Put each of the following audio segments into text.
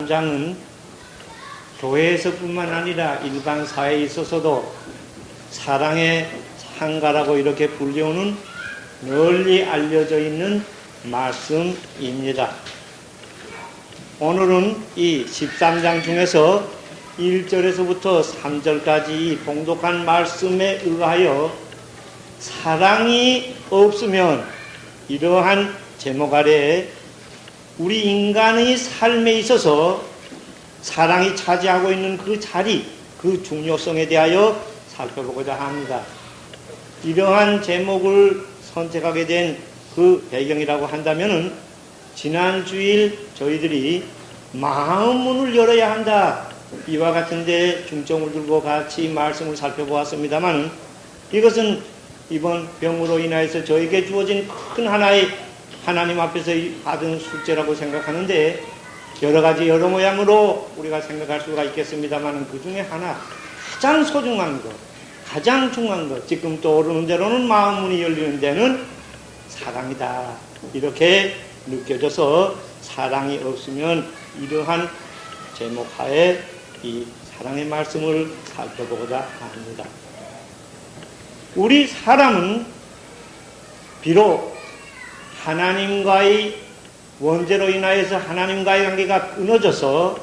장은 교회에서뿐만 아니라 일반 사회에 있어서도 사랑의 창가라고 이렇게 불리우는 널리 알려져 있는 말씀입니다. 오늘은 이 13장 중에서 1절에서부터 3절까지 이 봉독한 말씀에 의하여 사랑이 없으면 이러한 제목 아래에 우리 인간의 삶에 있어서 사랑이 차지하고 있는 그 자리, 그 중요성에 대하여 살펴보고자 합니다. 이러한 제목을 선택하게 된 그 배경이라고 한다면은 지난 주일 저희들이 마음 문을 열어야 한다, 이와 같은데 중점을 두고 같이 말씀을 살펴보았습니다만, 이것은 이번 병으로 인하여서 저에게 주어진 큰 하나의 하나님 앞에서 받은 숙제라고 생각하는데, 여러 가지 여러 모양으로 우리가 생각할 수가 있겠습니다만, 그 중에 하나, 가장 소중한 것, 가장 중요한 것, 지금 떠오르는 대로는 마음 문이 열리는 데는 사랑이다, 이렇게 느껴져서 사랑이 없으면 이러한 제목하에 이 사랑의 말씀을 살펴보고자 합니다. 우리 사람은 비록 하나님과의 원죄로 인하여서 하나님과의 관계가 끊어져서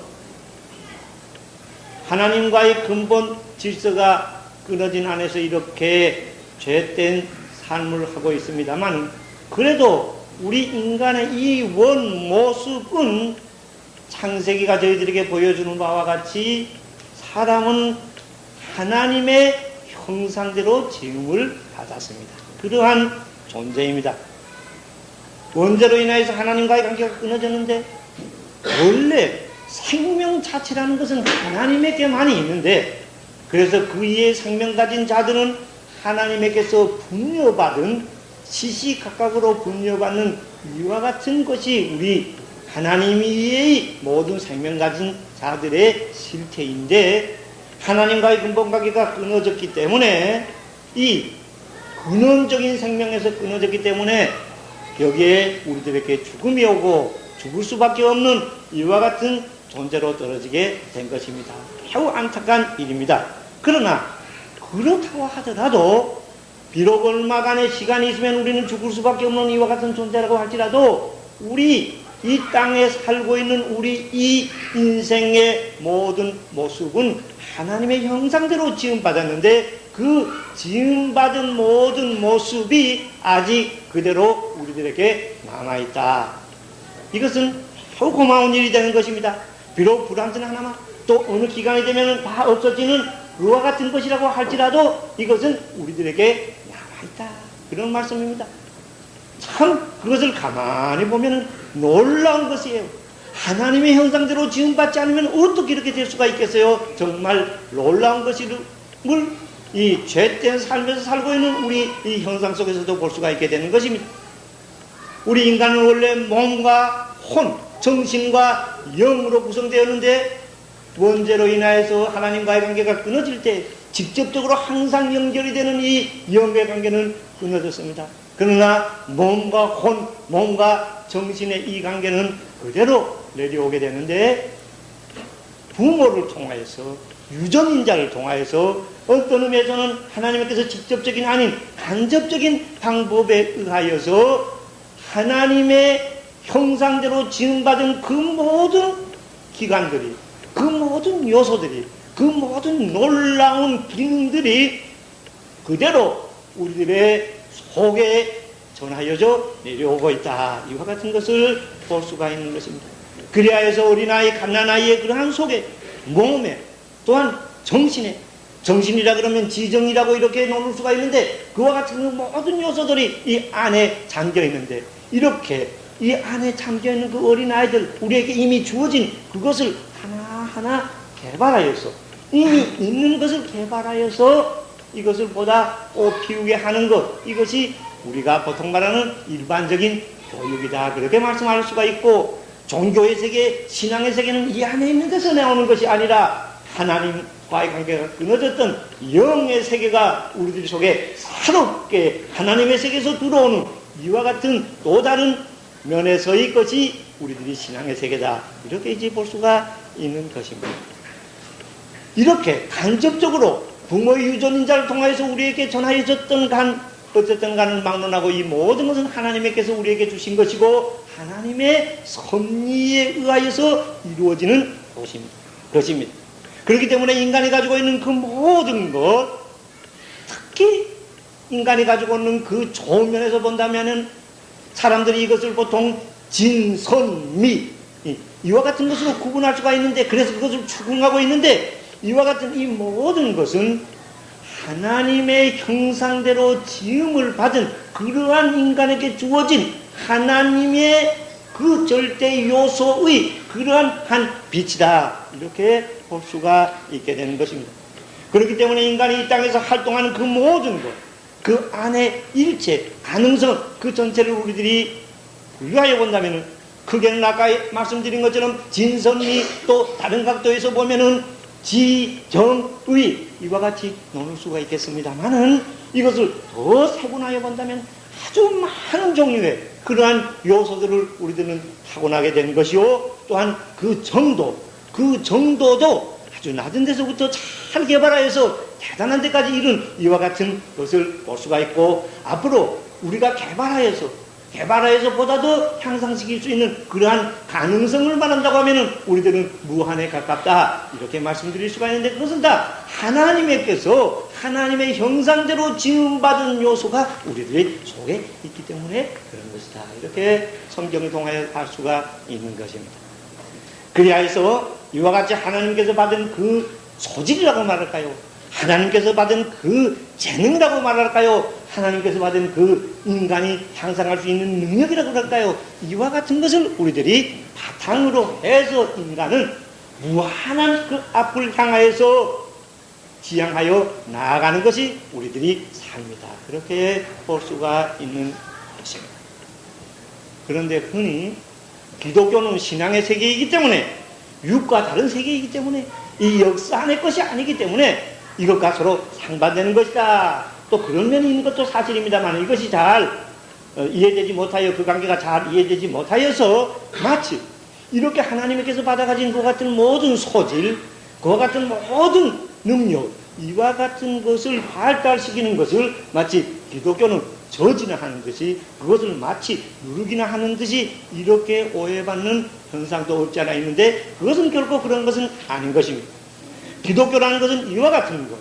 하나님과의 근본 질서가 끊어진 안에서 이렇게 죄된 삶을 하고 있습니다만, 그래도 우리 인간의 이 원 모습은 창세기가 저희들에게 보여주는 바와 같이 사람은 하나님의 형상대로 지음을 받았습니다. 그러한 존재입니다. 원죄로 인하여서 하나님과의 관계가 끊어졌는데, 원래 생명 자체라는 것은 하나님에게만이 있는데, 그래서 그 이에 생명 가진 자들은 하나님에게서 분여받은, 시시각각으로 분여받는 이와 같은 것이 우리 하나님의 모든 생명 가진 자들의 실태인데, 하나님과의 근본 관계가 끊어졌기 때문에, 이 근원적인 생명에서 끊어졌기 때문에 여기에 우리들에게 죽음이 오고 죽을 수밖에 없는 이와 같은 존재로 떨어지게 된 것입니다. 매우 안타까운 일입니다. 그러나 그렇다고 하더라도, 비록 얼마간의 시간이 있으면 우리는 죽을 수밖에 없는 이와 같은 존재라고 할지라도, 우리 이 땅에 살고 있는 우리 이 인생의 모든 모습은 하나님의 형상대로 지음받았는데, 그 지음받은 모든 모습이 아직 그대로 우리들에게 남아있다. 이것은 매우 고마운 일이 되는 것입니다. 비록 불완전 하나만 또 어느 기간이 되면 다 없어지는 그와 같은 것이라고 할지라도 이것은 우리들에게 남아있다, 그런 말씀입니다. 참 그것을 가만히 보면 놀라운 것이에요. 하나님의 형상대로 지음받지 않으면 어떻게 이렇게 될 수가 있겠어요? 정말 놀라운 것임을 이 죄된 삶에서 살고 있는 우리 이 형상 속에서도 볼 수가 있게 되는 것입니다. 우리 인간은 원래 몸과 혼, 정신과 영으로 구성되었는데, 원죄로 인하여서 하나님과의 관계가 끊어질 때 직접적으로 항상 연결이 되는 이 영의 관계는 끊어졌습니다. 그러나 몸과 혼, 몸과 정신의 이 관계는 그대로 내려오게 되는데, 부모를 통하여서, 유전인자를 통하여서 어떤 의미에서는 하나님께서 직접적인 아닌 간접적인 방법에 의하여서 하나님의 형상대로 지음받은 그 모든 기관들이, 그 모든 요소들이, 그 모든 놀라운 기능들이 그대로 우리들의 속에 전하여져 내려오고 있다, 이와 같은 것을 볼 수가 있는 것입니다. 그리하여서 어린아이, 갓난아이의 그러한 속에, 몸에, 또한 정신에, 정신이라 그러면 지정이라고 이렇게 놓을 수가 있는데, 그와 같은 모든 요소들이 이 안에 잠겨 있는데, 이렇게 이 안에 잠겨 있는 그 어린아이들, 우리에게 이미 주어진 그것을 하나하나 개발하여서, 이미 있는 것을 개발하여서 이것을 보다 꽃 피우게 하는 것, 이것이 우리가 보통 말하는 일반적인 교육이다, 그렇게 말씀할 수가 있고, 종교의 세계, 신앙의 세계는 이 안에 있는 데서 나오는 것이 아니라 하나님과의 관계가 끊어졌던 영의 세계가 우리들 속에 새롭게 하나님의 세계에서 들어오는 이와 같은 또 다른 면에서의 것이 우리들이 신앙의 세계다. 이렇게 이제 볼 수가 있는 것입니다. 이렇게 간접적으로 부모의 유전인자를 통하여서 우리에게 전하여졌던 어쨌든 간을 막론하고 이 모든 것은 하나님께서 우리에게 주신 것이고 하나님의 섭리에 의하여서 이루어지는 것입니다. 그렇기 때문에 인간이 가지고 있는 그 모든 것, 특히 인간이 가지고 있는 그 좋은 면에서 본다면 사람들이 이것을 보통 진선미 이와 같은 것으로 구분할 수가 있는데, 그래서 그것을 추궁하고 있는데, 이와 같은 이 모든 것은 하나님의 형상대로 지음을 받은 그러한 인간에게 주어진 하나님의 그 절대 요소의 그러한 한 빛이다. 이렇게 볼 수가 있게 되는 것입니다. 그렇기 때문에 인간이 이 땅에서 활동하는 그 모든 것, 그 안에 일체, 가능성, 그 전체를 우리들이 분류하여 본다면, 크게는 아까 말씀드린 것처럼 진선미, 또 다른 각도에서 보면은 지정의, 이와 같이 나눌 수가 있겠습니다만은, 이것을 더 세분하여 본다면 아주 많은 종류의 그러한 요소들을 우리들은 타고나게 된 것이요, 또한 그 정도도 아주 낮은 데서부터 잘 개발하여서 대단한 데까지 이른 이와 같은 것을 볼 수가 있고, 앞으로 우리가 개발하여서 보다 더 향상시킬 수 있는 그러한 가능성을 말한다고 하면은 우리들은 무한에 가깝다. 이렇게 말씀드릴 수가 있는데, 그것은 다 하나님께서 하나님의 형상대로 지음받은 요소가 우리들의 속에 있기 때문에 그런 것이다. 이렇게 성경을 통하여 알 수가 있는 것입니다. 그리하여서 이와 같이 하나님께서 받은 그 소질이라고 말할까요? 하나님께서 받은 그 재능이라고 말할까요? 하나님께서 받은 그 인간이 향상할 수 있는 능력이라고 할까요? 이와 같은 것을 우리들이 바탕으로 해서 인간은 무한한 그 앞을 향하여서 지향하여 나아가는 것이 우리들이 삶이다. 그렇게 볼 수가 있는 것입니다. 그런데 흔히 기독교는 신앙의 세계이기 때문에, 육과 다른 세계이기 때문에, 이 역사 안의 것이 아니기 때문에 이것과 서로 상반되는 것이다. 또 그런 면이 있는 것도 사실입니다만, 이것이 잘 이해되지 못하여, 그 관계가 잘 이해되지 못하여서 마치 이렇게 하나님께서 받아가진 그 같은 모든 소질, 그와 같은 모든 능력, 이와 같은 것을 발달시키는 것을 마치 기독교는 저지나 하는 것이, 그것을 마치 누르기나 하는 듯이 이렇게 오해받는 현상도 없지 않아 있는데, 그것은 결코 그런 것은 아닌 것입니다. 기독교라는 것은 이와 같은 것,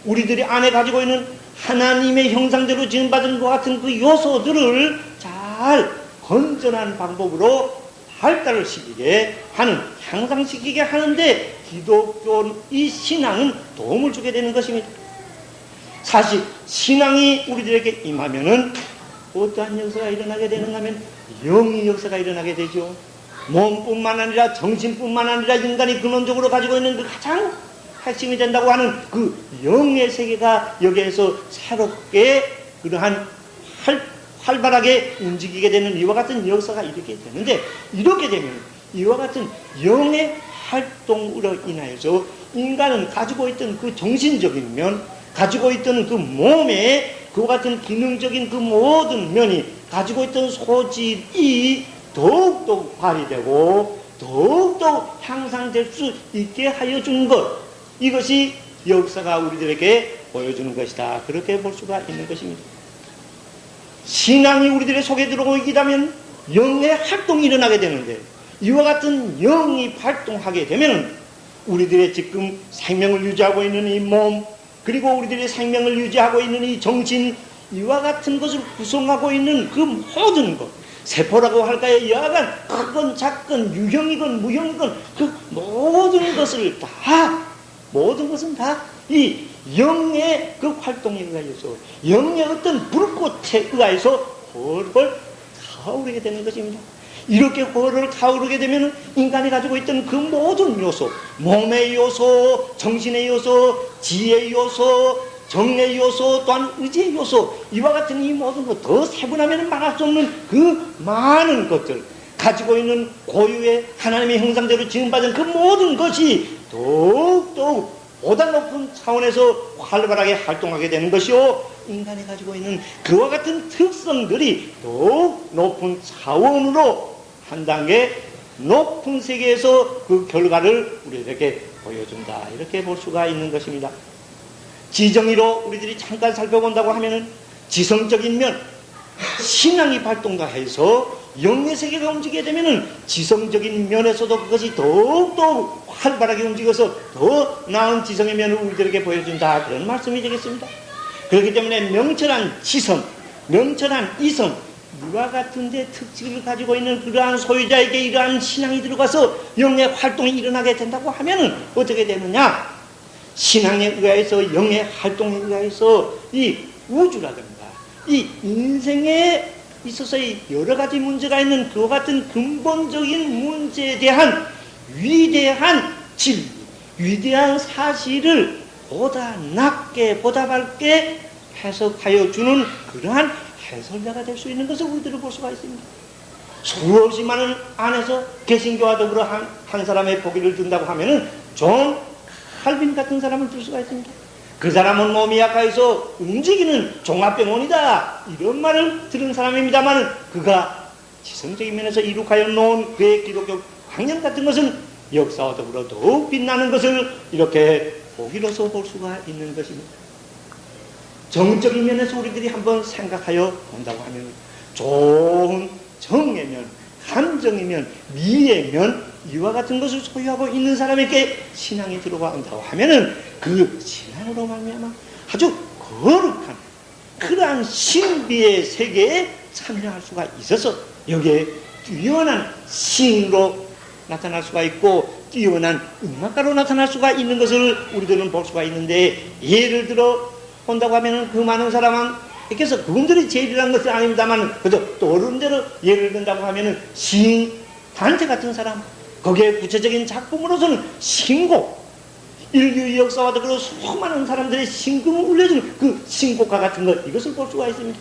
우리들이 안에 가지고 있는 하나님의 형상대로 지음받은 것 같은 그 요소들을 잘 건전한 방법으로 발달을 시키게 하는, 향상시키게 하는데 기독교의 신앙은 도움을 주게 되는 것입니다. 사실 신앙이 우리들에게 임하면은 어떠한 역사가 일어나게 되는가 하면 영의 역사가 일어나게 되죠. 몸뿐만 아니라 정신뿐만 아니라 인간이 근원적으로 가지고 있는 그 가장 핵심이 된다고 하는 그 영의 세계가 여기에서 새롭게 그러한 활발하게 움직이게 되는 이와 같은 역사가 이렇게 되는데, 이렇게 되면 이와 같은 영의 활동으로 인하여서 인간은 가지고 있던 그 정신적인 면, 가지고 있던 그 몸의 그와 같은 기능적인 그 모든 면이 가지고 있던 소질이 더욱더 발휘되고 더욱더 향상될 수 있게 하여 준 것, 이것이 역사가 우리들에게 보여주는 것이다. 그렇게 볼 수가 있는 것입니다. 신앙이 우리들의 속에 들어오고 있다면 영의 활동이 일어나게 되는데, 이와 같은 영이 활동하게 되면 우리들의 지금 생명을 유지하고 있는 이 몸, 그리고 우리들의 생명을 유지하고 있는 이 정신, 이와 같은 것을 구성하고 있는 그 모든 것, 세포라고 할까요? 여하간 크건 작건 유형이건 무형이건 그 모든 것을 다, 모든 것은 다 이 영의 그 활동에 의하여서, 영의 어떤 불꽃에 의하여서 헐헐 타오르게 되는 것입니다. 이렇게 헐헐 타오르게 되면 인간이 가지고 있던 그 모든 요소, 몸의 요소, 정신의 요소, 지혜의 요소, 정의 요소, 또한 의지의 요소, 이와 같은 이 모든 것, 더 세분하면 말할 수 없는 그 많은 것들, 가지고 있는 고유의 하나님의 형상대로 지음받은 그 모든 것이 더욱더욱 보다 높은 차원에서 활발하게 활동하게 되는 것이요, 인간이 가지고 있는 그와 같은 특성들이 더욱 높은 차원으로 한 단계 높은 세계에서 그 결과를 우리에게 보여준다. 이렇게 볼 수가 있는 것입니다. 지정의로 우리들이 잠깐 살펴본다고 하면은 지성적인 면, 신앙이 발동해서 영의 세계가 움직이게 되면은 지성적인 면에서도 그것이 더욱더 활발하게 움직여서 더 나은 지성의 면을 우리들에게 보여준다. 그런 말씀이 되겠습니다. 그렇기 때문에 명철한 지성, 명철한 이성, 이와 같은 데 특징을 가지고 있는 그러한 소유자에게 이러한 신앙이 들어가서 영의 활동이 일어나게 된다고 하면은 어떻게 되느냐? 신앙에 의해서, 영의 활동에 의해서 이 우주라든가 이 인생에 있어서의 여러 가지 문제가 있는 그와 같은 근본적인 문제에 대한 위대한 진리, 위대한 사실을 보다 낮게, 보다 밝게 해석하여 주는 그러한 해설자가 될 수 있는 것을 우리들은 볼 수가 있습니다. 수없이 많은 안에서 개신교와 더불어 한 사람의 보기를 든다고 하면은 존 칼빈 같은 사람을 들 수가 있습니다. 그 사람은 몸이 약해서 움직이는 종합병원이다. 이런 말을 들은 사람입니다만 그가 지성적인 면에서 이룩하여 놓은 그의 기독교 강령 같은 것은 역사와 더불어 더욱 빛나는 것을 이렇게 보기로서 볼 수가 있는 것입니다. 정적인 면에서 우리들이 한번 생각하여 본다고 하면 좋은 정의 면, 감정의 면, 미의 면 이와 같은 것을 소유하고 있는 사람에게 신앙이 들어간다고 하면은 그 신앙으로 말미암아 아주 거룩한 그러한 신비의 세계에 참여할 수가 있어서 여기에 뛰어난 시인으로 나타날 수가 있고 뛰어난 음악가로 나타날 수가 있는 것을 우리들은 볼 수가 있는데 예를 들어 본다고 하면은 그 많은 사람은 그래서 그분들이 제일이라는 것은 아닙니다만 그저 떠오르는 대로 예를 든다고 하면은 시인 단테 같은 사람 거기에 구체적인 작품으로서는 신곡 인류의 역사와 더불어 수많은 사람들의 심금을 울려주는 그 신곡가 같은 것 이것을 볼 수가 있습니다.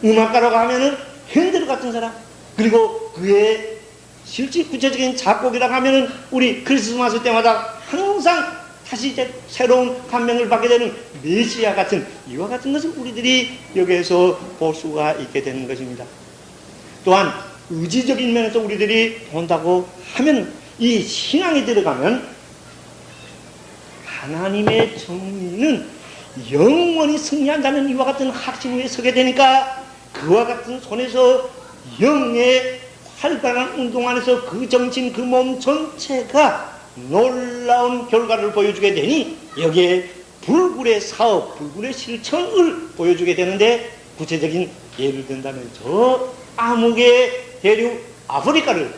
음악가라고 하면은 핸델 같은 사람 그리고 그의 실제 구체적인 작곡이라고 하면은 우리 크리스마스 때마다 항상 다시 이제 새로운 감명을 받게 되는 메시아 같은 이와 같은 것을 우리들이 여기에서 볼 수가 있게 되는 것입니다. 또한 의지적인 면에서 우리들이 본다고 하면 이 신앙이 들어가면 하나님의 정의는 영원히 승리한다는 이와 같은 확신 위에 서게 되니까 그와 같은 손에서 영의 활발한 운동 안에서 그 정신 그 몸 전체가 놀라운 결과를 보여주게 되니 여기에 불굴의 사업, 불굴의 실천을 보여주게 되는데 구체적인 예를 든다면 저 암흑의 대륙 아프리카를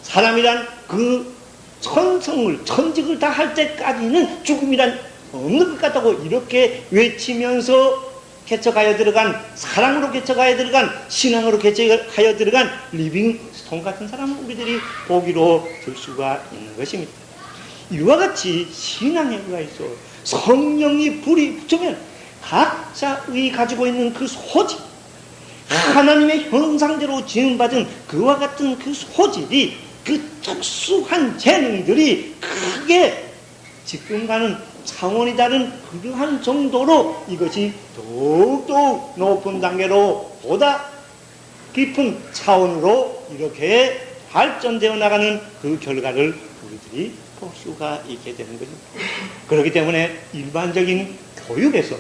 사람이란 그 천성을 천직을 다 할 때까지는 죽음이란 없는 것 같다고 이렇게 외치면서 개척하여 들어간 사랑으로 개척하여 들어간 신앙으로 개척하여 들어간 리빙스톤 같은 사람을 우리들이 보기로 들 수가 있는 것입니다. 이와 같이 신앙에 의해서 성령이 불이 붙으면 각자의 가지고 있는 그 소질 하나님의 형상대로 지음받은 그와 같은 그 소질이 그 특수한 재능들이 크게 지금과는 차원이 다른 그러한 정도로 이것이 더욱더욱 높은 단계로 보다 깊은 차원으로 이렇게 발전되어 나가는 그 결과를 우리들이 볼 수가 있게 되는 것입니다. 그렇기 때문에 일반적인 교육에서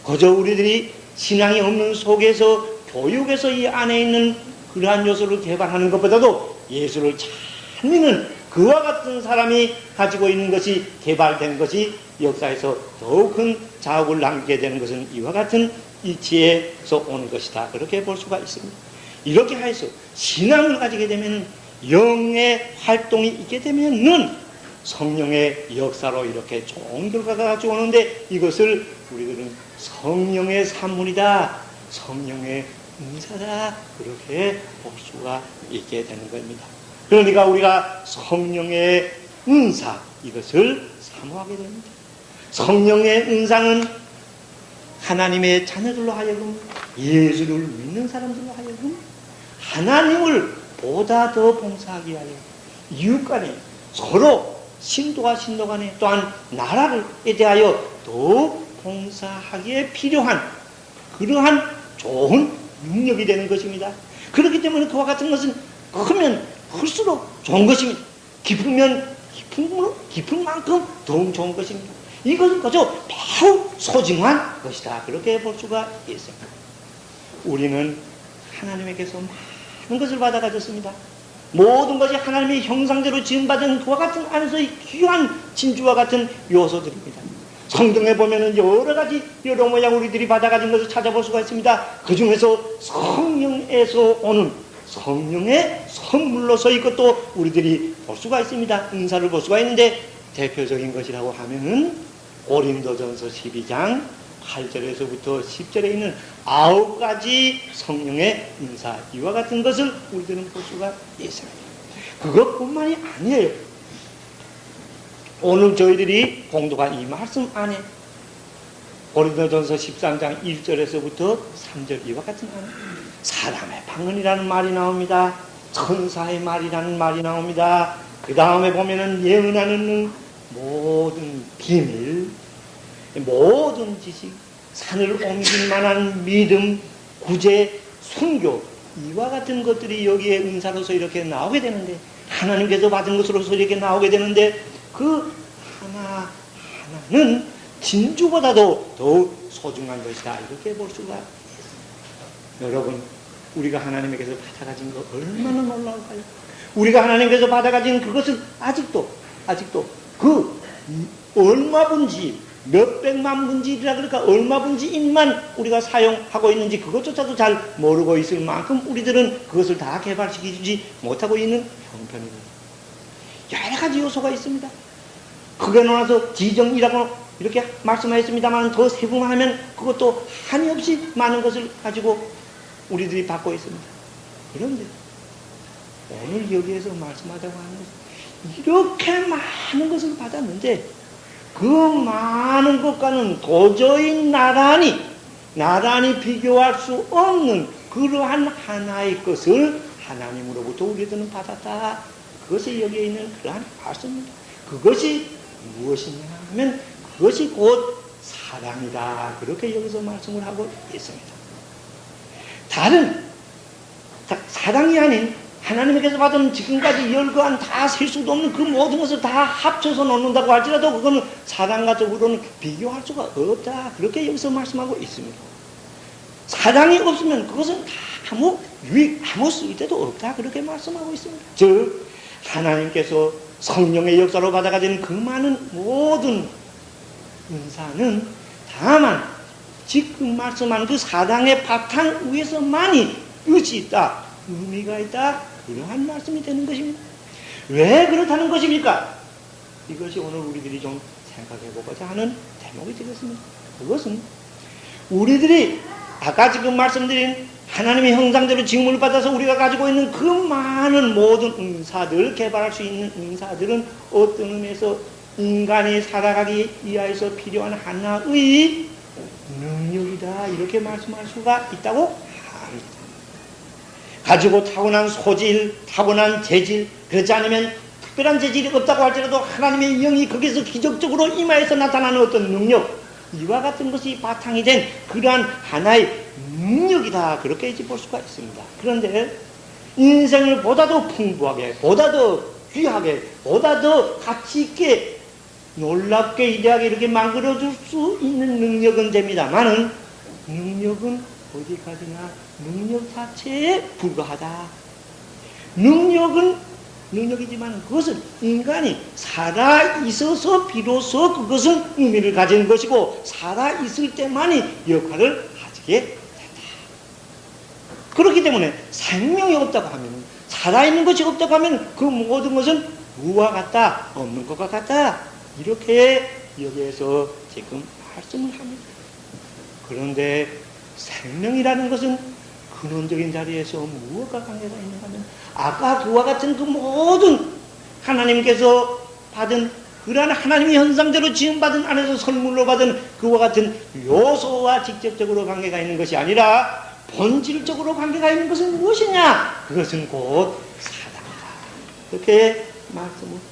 그저 우리들이 신앙이 없는 속에서 교육에서 이 안에 있는 그러한 요소를 개발하는 것보다도 예수를 잘 믿는 그와 같은 사람이 가지고 있는 것이 개발된 것이 역사에서 더욱 큰 자업을 남기게 되는 것은 이와 같은 이치에서 오는 것이다. 그렇게 볼 수가 있습니다. 이렇게 해서 신앙을 가지게 되면 영의 활동이 있게 되면은 성령의 역사로 이렇게 좋은 결과가 가져오는데 이것을 우리들은 성령의 산물이다. 성령의 은사다. 그렇게 볼 수가 있게 되는 겁니다. 그러니까 우리가 성령의 은사 이것을 사모하게 됩니다. 성령의 은사는 하나님의 자녀들로 하여금 예수를 믿는 사람들로 하여금 하나님을 보다 더 봉사하게 하여 이웃 간에 서로 신도와 신도 간에 또한 나라에 대하여 더욱 봉사하기에 필요한 그러한 좋은 능력이 되는 것입니다. 그렇기 때문에 그와 같은 것은 크면 클수록 좋은 것입니다. 깊으면 깊은 만큼 더욱 좋은 것입니다. 이것은 그저 매우 소중한 것이다. 그렇게 볼 수가 있습니다. 우리는 하나님에게서 많은 것을 받아 가졌습니다. 모든 것이 하나님의 형상대로 지음받은 그와 같은 안에서의 귀한 진주와 같은 요소들입니다. 성경에 보면은 여러 가지 여러 모양 우리들이 받아가진 것을 찾아볼 수가 있습니다. 그 중에서 성령에서 오는 성령의 선물로서 이것도 우리들이 볼 수가 있습니다. 은사를 볼 수가 있는데 대표적인 것이라고 하면은 고린도전서 12장 8절에서부터 10절에 있는 9가지 성령의 은사, 이와 같은 것을 우리들은 볼 수가 있습니다. 그것뿐만이 아니에요. 오늘 저희들이 공독한 이 말씀 안에 고린도전서 13장 1절에서부터 3절 이와 같은 안에 사람의 방언이라는 말이 나옵니다. 천사의 말이라는 말이 나옵니다. 그 다음에 보면은 예언하는 모든 비밀, 모든 지식, 산을 옮길 만한 믿음, 구제, 순교, 이와 같은 것들이 여기에 은사로서 이렇게 나오게 되는데, 하나님께서 받은 것으로서 이렇게 나오게 되는데, 그 하나하나는 진주보다도 더욱 소중한 것이다. 이렇게 볼 수가 있습니다. 여러분, 우리가 하나님에게서 받아가진 거 얼마나 놀라울까요? 우리가 하나님께서 받아가진 그것을 아직도 그 얼마분지 몇백만 분지라 그럴까 얼마 분지인만 우리가 사용하고 있는지 그것조차도 잘 모르고 있을 만큼 우리들은 그것을 다 개발시키지 못하고 있는 형편입니다. 여러 가지 요소가 있습니다. 크게 나눠서 지정이라고 이렇게 말씀하셨습니다만 더 세분화하면 그것도 한이 없이 많은 것을 가지고 우리들이 받고 있습니다. 그런데 오늘 여기에서 말씀하자고 하는 것은 이렇게 많은 것을 받았는데 그 많은 것과는 도저히 나란히 비교할 수 없는 그러한 하나의 것을 하나님으로부터 우리들은 받았다. 그것이 여기에 있는 그러한 말씀입니다. 그것이 무엇이냐 하면 그것이 곧 사랑이다. 그렇게 여기서 말씀을 하고 있습니다. 다른 사랑이 아닌 하나님께서 받은 지금까지 열거한 다 셀 수도 없는 그 모든 것을 다 합쳐서 놓는다고 할지라도 그거는 사랑과 적으로는 비교할 수가 없다. 그렇게 여기서 말씀하고 있습니다. 사랑이 없으면 그것은 다 아무 쓸데도 없다. 그렇게 말씀하고 있습니다. 즉 하나님께서 성령의 역사로 받아가지는 그 많은 모든 은사는 다만 지금 말씀한 그 사랑의 바탕 위에서만이 뜻이 있다. 의미가 있다. 이러한 말씀이 되는 것입니다. 왜 그렇다는 것입니까? 이것이 오늘 우리들이 좀 생각해보고자 하는 대목이 되겠습니다. 그것은 우리들이 아까 지금 말씀드린 하나님의 형상대로 징물을 받아서 우리가 가지고 있는 그 많은 모든 은사들, 개발할 수 있는 은사들은 어떤 의미에서 인간이 살아가기 위하여서 필요한 하나의 능력이다. 이렇게 말씀할 수가 있다고 합니다. 가지고 타고난 소질, 타고난 재질, 그렇지 않으면 특별한 재질이 없다고 할지라도 하나님의 영이 거기서 기적적으로 임하여서 나타나는 어떤 능력, 이와 같은 것이 바탕이 된 그러한 하나의 능력이다. 그렇게 볼 수가 있습니다. 그런데 인생을 보다 더 풍부하게, 보다 더 귀하게, 보다 더 가치 있게, 놀랍게, 이대하게 이렇게 만들어줄 수 있는 능력은 됩니다만은 능력은 어디까지나 능력 자체에 불과하다. 능력은 능력이지만 그것은 인간이 살아있어서 비로소 그것은 의미를 가지는 것이고 살아있을 때만이 역할을 하게 된다. 그렇기 때문에 생명이 없다고 하면, 살아있는 것이 없다고 하면 그 모든 것은 무와 같다, 없는 것과 같다. 이렇게 여기에서 지금 말씀을 합니다. 그런데 생명이라는 것은 근원적인 자리에서 무엇과 관계가 있는가 하면 아까 그와 같은 그 모든 하나님께서 받은 그러한 하나님의 현상대로 지음받은 안에서 선물로 받은 그와 같은 요소와 직접적으로 관계가 있는 것이 아니라 본질적으로 관계가 있는 것은 무엇이냐? 그것은 곧 사랑이다. 이렇게 말씀을 합니다.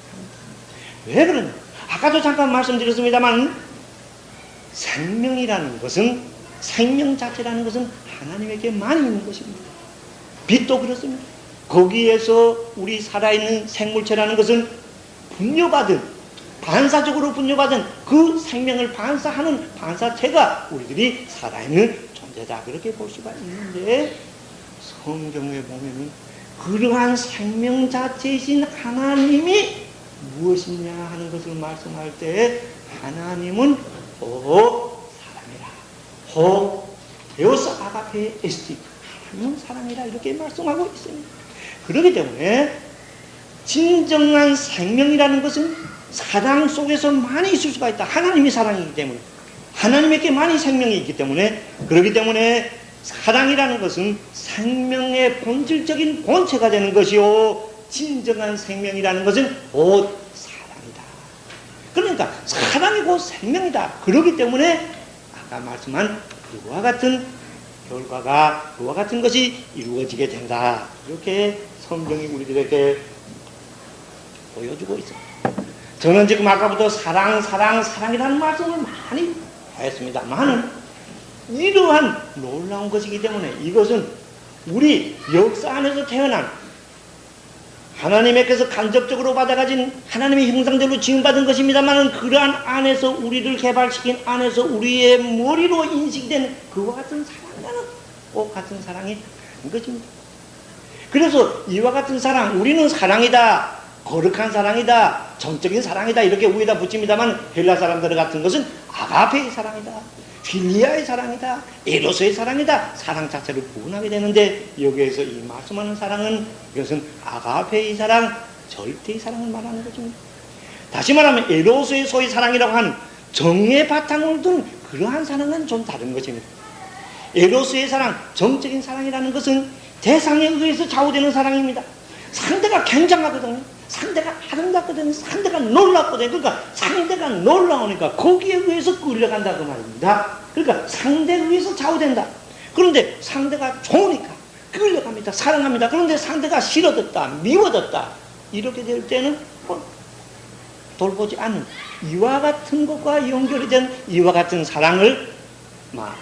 왜 그러냐? 아까도 잠깐 말씀드렸습니다만 생명이라는 것은, 생명 자체라는 것은 하나님에게만 있는 것입니다. 빛도 그렇습니다. 거기에서 우리 살아있는 생물체라는 것은 분뇨받은, 반사적으로 분뇨받은 그 생명을 반사하는 반사체가 우리들이 살아있는 존재다, 그렇게 볼 수가 있는데, 성경에 보면은 그러한 생명 자체이신 하나님이 무엇이냐 하는 것을 말씀할 때, 하나님은 사랑이라, 데오스 아가페 에스티, 하나님은 사랑이라, 이렇게 말씀하고 있습니다. 그렇기 때문에 진정한 생명이라는 것은 사랑 속에서만이 있을 수가 있다. 하나님이 사랑이기 때문에, 하나님에게 만이 생명이 있기 때문에, 그렇기 때문에 사랑이라는 것은 생명의 본질적인 본체가 되는 것이요, 진정한 생명이라는 것은 곧 사랑이다. 그러니까 사랑이 곧 생명이다. 그렇기 때문에 아까 말씀한 그와 같은 결과가, 그와 같은 것이 이루어지게 된다, 이렇게 성경이 우리들에게 보여주고 있습니다. 저는 지금 아까부터 사랑이라는 말씀을 많이 하였습니다만은, 이러한 놀라운 것이기 때문에 이것은 우리 역사 안에서 태어난, 하나님께서 간접적으로 받아가진 하나님의 형상대로 지음받은 것입니다만, 그러한 안에서 우리를 개발시킨 안에서 우리의 머리로 인식된 그와 같은 사랑이라는 꼭 같은 사랑이 것입니다. 그래서 이와 같은 사랑, 우리는 사랑이다, 거룩한 사랑이다, 정적인 사랑이다, 이렇게 위에다 붙입니다만, 헬라 사람들 같은 것은 아가페의 사랑이다, 필리아의 사랑이다, 에로스의 사랑이다, 사랑 자체를 구분하게 되는데, 여기에서 이 말씀하는 사랑은, 이것은 아가페의 사랑, 절대의 사랑을 말하는 것입니다. 다시 말하면 에로스의 소위 사랑이라고 하는 정의 바탕을 둔 그러한 사랑은 좀 다른 것입니다. 에로스의 사랑, 정적인 사랑이라는 것은 대상에 의해서 좌우되는 사랑입니다. 상대가 굉장하거든요, 상대가 아름답거든요, 상대가 놀랍거든요. 그러니까 상대가 놀라우니까 거기에 의해서 끌려간다, 그 말입니다. 그러니까 상대에 의해서 좌우된다. 그런데 상대가 좋으니까 끌려갑니다, 사랑합니다. 그런데 상대가 싫어졌다, 미워졌다, 이렇게 될 때는 돌보지 않는, 이와 같은 것과 연결이 된 이와 같은 사랑을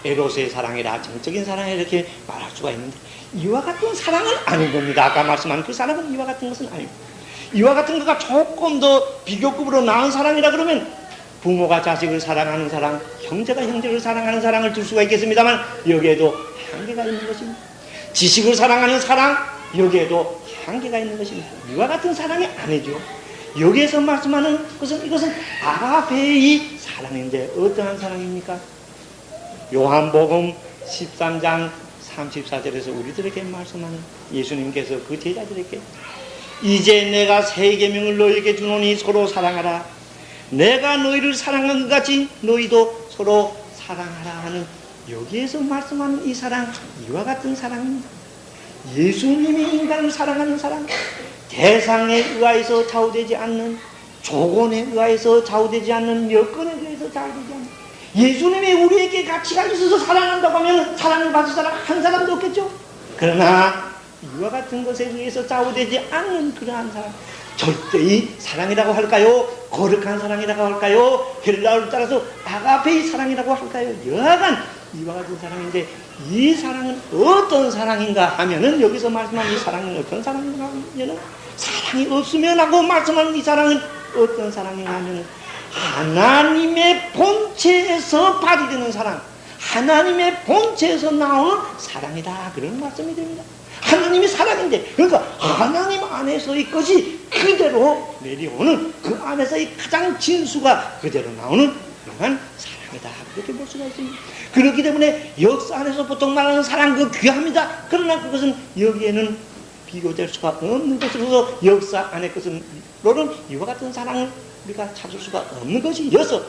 에로스의 사랑이라, 정적인 사랑이라 이렇게 말할 수가 있는데, 이와 같은 사랑은 아닌 겁니다. 아까 말씀한 그 사랑은 이와 같은 것은 아닙니다. 이와 같은 것과 조금 더 비교급으로 나은 사랑이라 그러면, 부모가 자식을 사랑하는 사랑, 형제가 형제를 사랑하는 사랑을 들 수가 있겠습니다만, 여기에도 한계가 있는 것입니다. 지식을 사랑하는 사랑, 여기에도 한계가 있는 것입니다. 이와 같은 사랑이 아니죠. 여기에서 말씀하는 것은, 이것은 아가페의 사랑인데, 어떠한 사랑입니까? 요한복음 13장 34절에서 우리들에게 말씀하는, 예수님께서 그 제자들에게 이제 내가 새 계명을 너희에게 주노니 서로 사랑하라. 내가 너희를 사랑한 것 같이 너희도 서로 사랑하라 하는, 여기에서 말씀하는 이 사랑, 이와 같은 사랑입니다. 예수님이 인간을 사랑하는 사랑, 대상에 의해서 좌우되지 않는, 조건에 의해서 좌우되지 않는, 여건에 의해서 좌우되지 않는, 예수님이 우리에게 가치가 있어서 사랑한다고 하면 사랑을 받을 사람 한 사람도 없겠죠. 그러나 이와 같은 것에 의해서 좌우되지 않는 그러한 사랑, 절대의 사랑이라고 할까요? 거룩한 사랑이라고 할까요? 헬라어를 따라서 아가페의 사랑이라고 할까요? 여하간 이와 같은 사랑인데, 이 사랑은 어떤 사랑인가 하면은, 여기서 말씀하는 이 사랑은 어떤 사랑인가 하면은, 사랑이 없으면 하고 말씀하는 이 사랑은 어떤 사랑인가 하면은, 하나님의 본체에서 발휘되는 사랑, 하나님의 본체에서 나오는 사랑이다, 그런 말씀이 됩니다. 하나님이 사랑인데, 그러니까 하나님 안에서의 것이 그대로 내려오는, 그 안에서의 가장 진수가 그대로 나오는 그러한 사랑이다, 그렇게 볼 수가 있습니다. 그렇기 때문에 역사 안에서 보통 말하는 사랑, 그 귀합니다. 그러나 그것은 여기에는 비교될 수가 없는 것으로서, 역사 안의 것은로는 이와 같은 사랑을 우리가 찾을 수가 없는 것이어서,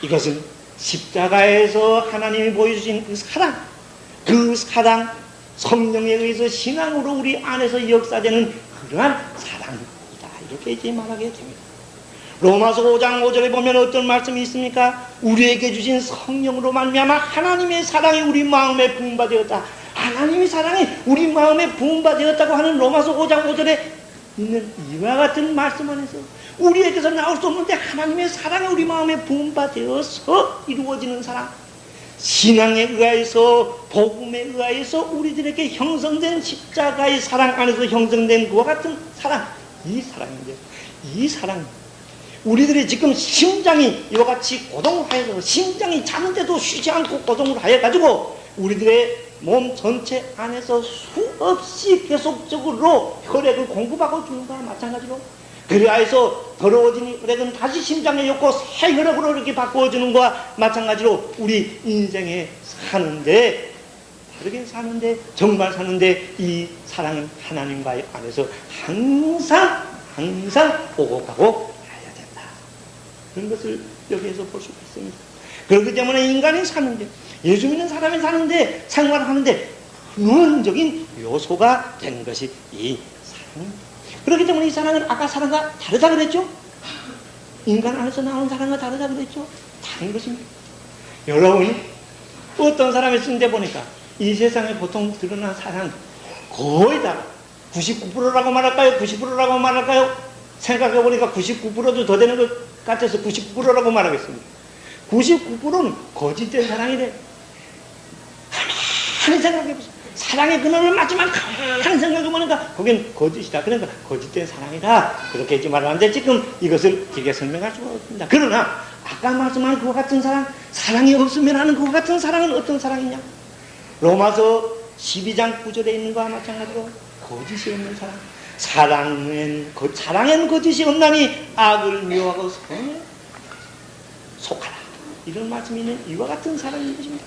이것은 십자가에서 하나님이 보여주신 그 사랑, 성령에 의해서 신앙으로 우리 안에서 역사되는 그러한 사랑이다, 이렇게 이제 말하게 됩니다. 로마서 5장 5절에 보면 어떤 말씀이 있습니까? 우리에게 주신 성령으로 말미암아 하나님의 사랑이 우리 마음에 부음받았다. 하나님의 사랑이 우리 마음에 부음받았다고 하는 로마서 5장 5절에 있는 이와 같은 말씀 안에서, 우리에게서 나올 수 없는데 하나님의 사랑이 우리 마음에 부음받아서 이루어지는 사랑, 신앙에 의하여서 복음에 의하여서 우리들에게 형성된 십자가의 사랑 안에서 형성된 그와 같은 사랑, 이 사랑인데, 이 사랑, 우리들의 지금 심장이 이와 같이 고동을 하여서 심장이 자는데도 쉬지 않고 고동을 하여가지고 우리들의 몸 전체 안에서 수없이 계속적으로 혈액을 공급하고 주는 거와 마찬가지로, 그리하여서 더러워진 혈액은 다시 심장에 엮고 새 혈액으로 이렇게 바꾸어주는 것과 마찬가지로 우리 인생에 사는데, 다르게 사는데, 정말 사는데 이 사랑은 하나님과의 안에서 항상 오고 가고 해야 된다. 그런 것을 여기에서 볼 수가 있습니다. 그렇기 때문에 인간이 사는데, 예수 믿는 사람이 사는데, 생활하는데 근원적인 요소가 된 것이 이 사랑입니다. 그렇기 때문에 이 사랑은 아까 사랑과 다르다 그랬죠? 인간 안에서 나오는 사랑과 다르다 그랬죠? 다른 것입니다. 여러분, 어떤 사람이 쓴데 보니까 이 세상에 보통 드러난 사랑 거의 다 99%라고 말할까요? 90%라고 말할까요? 생각해보니까 99%도 더 되는 것 같아서 99%라고 말하겠습니다. 99%는 거짓된 사랑이래. 가만히 생각해보세요. 사랑의 근원을 마지막 가만히 생각해보니까 거긴 거짓이다. 그러니까 거짓된 사랑이다. 그렇게 했지 말하는데 지금 이것을 길게 설명할 수가 없습니다. 그러나 아까 말씀한 그와 같은 사랑, 사랑이 없으면 하는 그와 같은 사랑은 어떤 사랑이냐? 로마서 12장 9절에 있는 것과 마찬가지로 거짓이 없는 사랑. 사랑엔 거짓이 없나니 악을 미워하고 선에 속하라. 이런 말씀이 있는 이와 같은 사랑인 것입니다.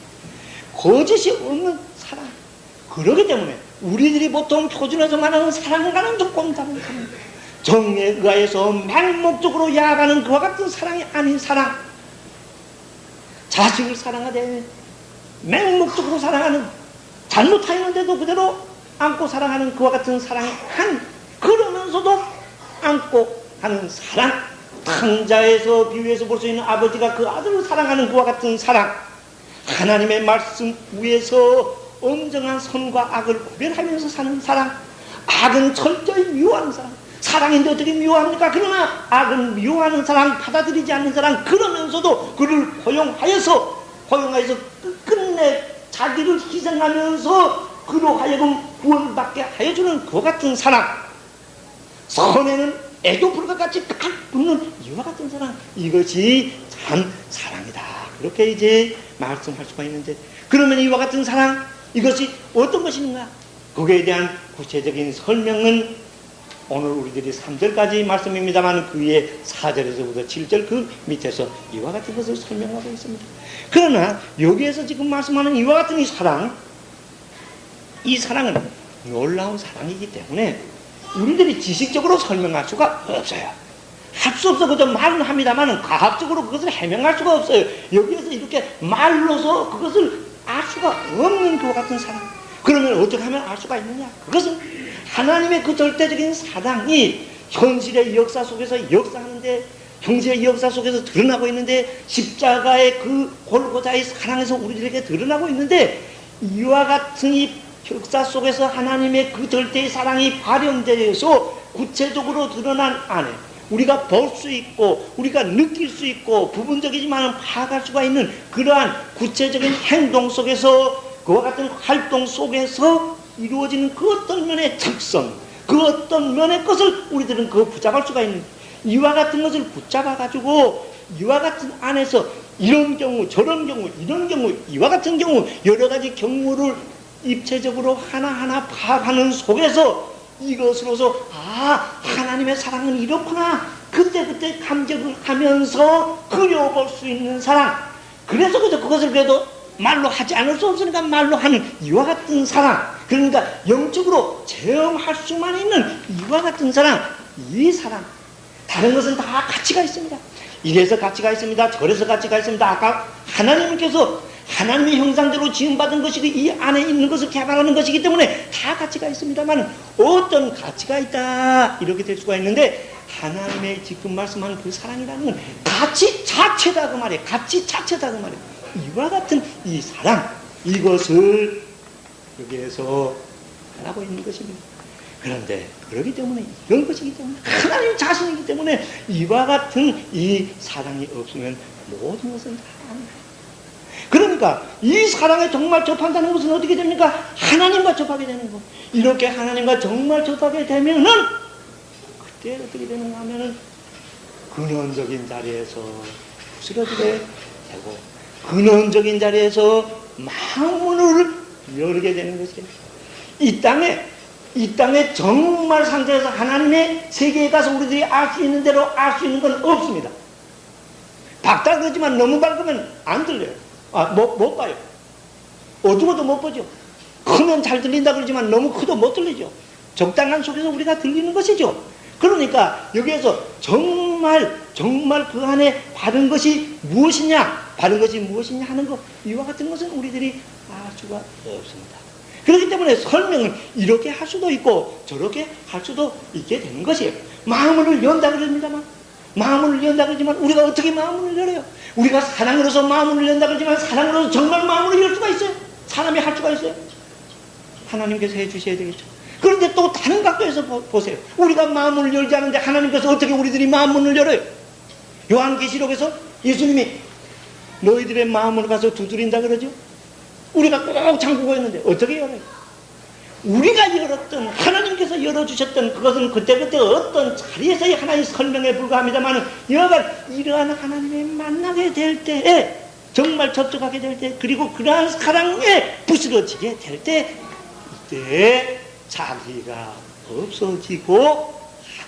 거짓이 없는 사랑. 그러기 때문에 우리들이 보통 표준에서 말하는 사랑과는 조금 다른 사랑, 정에 의하여서 맹목적으로 야가는 그와 같은 사랑이 아닌 사랑, 자식을 사랑하되 맹목적으로 사랑하는, 잘못하였는데도 그대로 안고 사랑하는 그와 같은 사랑이 아닌, 그러면서도 안고 하는 사랑, 탕자에서 비유해서 볼 수 있는 아버지가 그 아들을 사랑하는 그와 같은 사랑, 하나님의 말씀 위에서 엄정한 선과 악을 구별하면서 사는 사랑, 악은 철저히 미워하는 사랑, 사랑인데 어떻게 미워합니까? 그러나 악은 미워하는 사랑, 받아들이지 않는 사랑, 그러면서도 그를 허용하여서 끝내 자기를 희생하면서 그로 하여금 구원받게 하여주는 그와 같은 사랑, 선에는 애도 불과 같이 깍 붙는 이와 같은 사랑, 이것이 참 사랑이다. 그렇게 이제 말씀할 수가 있는데, 그러면 이와 같은 사랑, 이것이 어떤 것인가? 거기에 대한 구체적인 설명은 오늘 우리들이 3절까지 말씀입니다만 그 위에 4절에서부터 7절 그 밑에서 이와 같은 것을 설명하고 있습니다. 그러나 여기에서 지금 말씀하는 이와 같은 이 사랑, 이 사랑은 놀라운 사랑이기 때문에 우리들이 지식적으로 설명할 수가 없어요. 할 수 없어. 그저 말은 합니다만 과학적으로 그것을 해명할 수가 없어요. 여기에서 이렇게 말로서 그것을 알 수가 없는 그와 같은 사랑. 그러면 어떻게 하면 알 수가 있느냐? 그것은 하나님의 그 절대적인 사랑이 현실의 역사 속에서 역사하는데, 현실의 역사 속에서 드러나고 있는데, 십자가의 그 골고다의 사랑에서 우리들에게 드러나고 있는데, 이와 같은 이 역사 속에서 하나님의 그 절대의 사랑이 발현되어서 구체적으로 드러난 안에 우리가 볼 수 있고 우리가 느낄 수 있고 부분적이지만 파악할 수가 있는 그러한 구체적인 행동 속에서, 그와 같은 활동 속에서 이루어지는 그 어떤 면의 특성, 그 어떤 면의 것을 우리들은 그 붙잡을 수가 있는, 이와 같은 것을 붙잡아 가지고 이와 같은 안에서 이런 경우 저런 경우 이런 경우 이와 같은 경우 여러 가지 경우를 입체적으로 하나하나 파악하는 속에서 이것으로서 하나님의 사랑은 이렇구나, 그때그때 감격을 하면서 그려볼 수 있는 사랑, 그래서 그것을 그래도 말로 하지 않을 수 없으니까 말로 하는 이와 같은 사랑, 그러니까 영적으로 체험할 수만 있는 이와 같은 사랑, 이 사랑, 다른 것은 다 가치가 있습니다. 이래서 가치가 있습니다. 저래서 가치가 있습니다. 아까 하나님께서 하나님의 형상대로 지음받은 것이고 이 안에 있는 것을 개발하는 것이기 때문에 다 가치가 있습니다만 어떤 가치가 있다 이렇게 될 수가 있는데, 하나님의 지금 말씀하는 그 사랑이라는 건 가치 자체다 그 말이에요. 가치 자체다 그 말이에요. 이와 같은 이 사랑, 이것을 여기에서 하고 있는 것입니다. 그런데 그러기 때문에 이런 것이기 때문에 하나님 자신이기 때문에 이와 같은 이 사랑이 없으면 모든 것은 다 아니다. 그러니까 이 사랑에 정말 접한다는 것은 어떻게 됩니까? 하나님과 접하게 되는 거. 이렇게 하나님과 정말 접하게 되면은 그때 어떻게 되는가 하면은 근원적인 자리에서 부스러지게 되고 근원적인 자리에서 만문을 열게 되는 것이죠. 이 땅에 정말 상태에서 하나님의 세계에 가서 우리들이 알 수 있는 대로 알 수 있는 건 없습니다. 밝다 그러지만 너무 밝으면 안 들려요. 못 봐요. 어두워도 못 보죠. 크면 잘 들린다 그러지만 너무 크도 못 들리죠. 적당한 속에서 우리가 들리는 것이죠. 그러니까 여기에서 정말 그 안에 바른 것이 무엇이냐 하는 것, 이와 같은 것은 우리들이 알 수가 없습니다. 그렇기 때문에 설명을 이렇게 할 수도 있고 저렇게 할 수도 있게 되는 것이에요. 마음을 연다 그럽니다만, 마음을 연다 그러지만 우리가 어떻게 마음을 열어요? 우리가 사랑으로서 마음을 연다 그러지만 사랑으로서 정말 마음을 열 수가 있어요? 사람이 할 수가 있어요? 하나님께서 해주셔야 되겠죠. 그런데 또 다른 각도에서 보세요. 우리가 마음을 열지 않는데 하나님께서 어떻게 우리들이 마음문을 열어요? 요한계시록에서 예수님이 너희들의 마음을 가서 두드린다 그러죠. 우리가 꼭 잠그고 있는데 어떻게 열어요? 우리가 열었던, 하나님께서 열어주셨던 그것은 그때그때 어떤 자리에서의 하나의 설명에 불과합니다만, 여하간 이러한 하나님을 만나게 될 때에, 정말 접촉하게 될 때, 그리고 그러한 사랑에 부스러지게 될 때, 이때 자기가 없어지고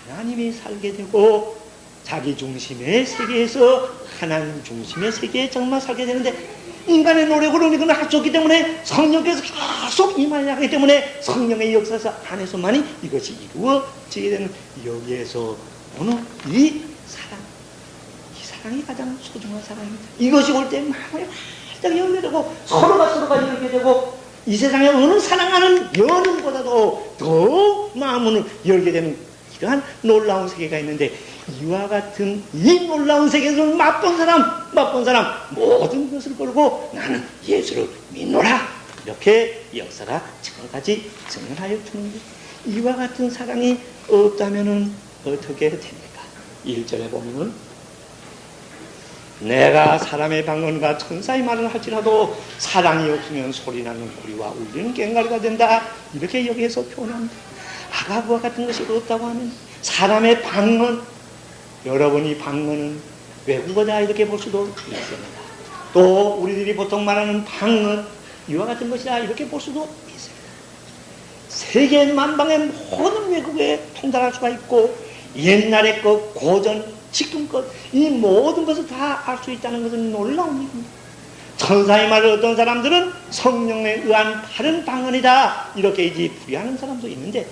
하나님이 살게 되고 자기 중심의 세계에서 하나님 중심의 세계에 정말 살게 되는데, 인간의 노력으로 이건 할 수 없기 때문에 성령께서 계속 임하여야 하기 때문에 성령의 역사에서 안에서만이 이것이 이루어지게 되는, 여기에서 오늘 이 사랑이 가장 소중한 사랑입니다. 이것이 올 때 마음이 활짝 열게 되고 서로가 열게 되고 이 세상에 어느 사랑하는 연인보다도 더 마음을 열게 되는 이러한 놀라운 세계가 있는데, 이와 같은 이 놀라운 세계에서 맛본 사람 모든 것을 걸고 나는 예수를 믿노라, 이렇게 역사가 지금까지 증언하여 주는 것. 이와 같은 사랑이 없다면 어떻게 됩니까? 1절에 보면 내가 사람의 방언과 천사의 말을 할지라도 사랑이 없으면 소리나는 고리와 울리는 꽹과리가 된다, 이렇게 여기에서 표현합니다. 아가그와 같은 것이 없다고 하면 사람의 방언, 여러분이 방언은 외국어다 이렇게 볼 수도 있습니다. 또 우리들이 보통 말하는 방언, 이와 같은 것이다 이렇게 볼 수도 있습니다. 세계 만방의 모든 외국에 통달할 수가 있고, 옛날의 것, 고전, 지금 것, 이 모든 것을 다 알 수 있다는 것은 놀라운 일입니다. 천사의 말을 어떤 사람들은 성령에 의한 다른 방언이다 이렇게 이제 풀이하는 사람도 있는데,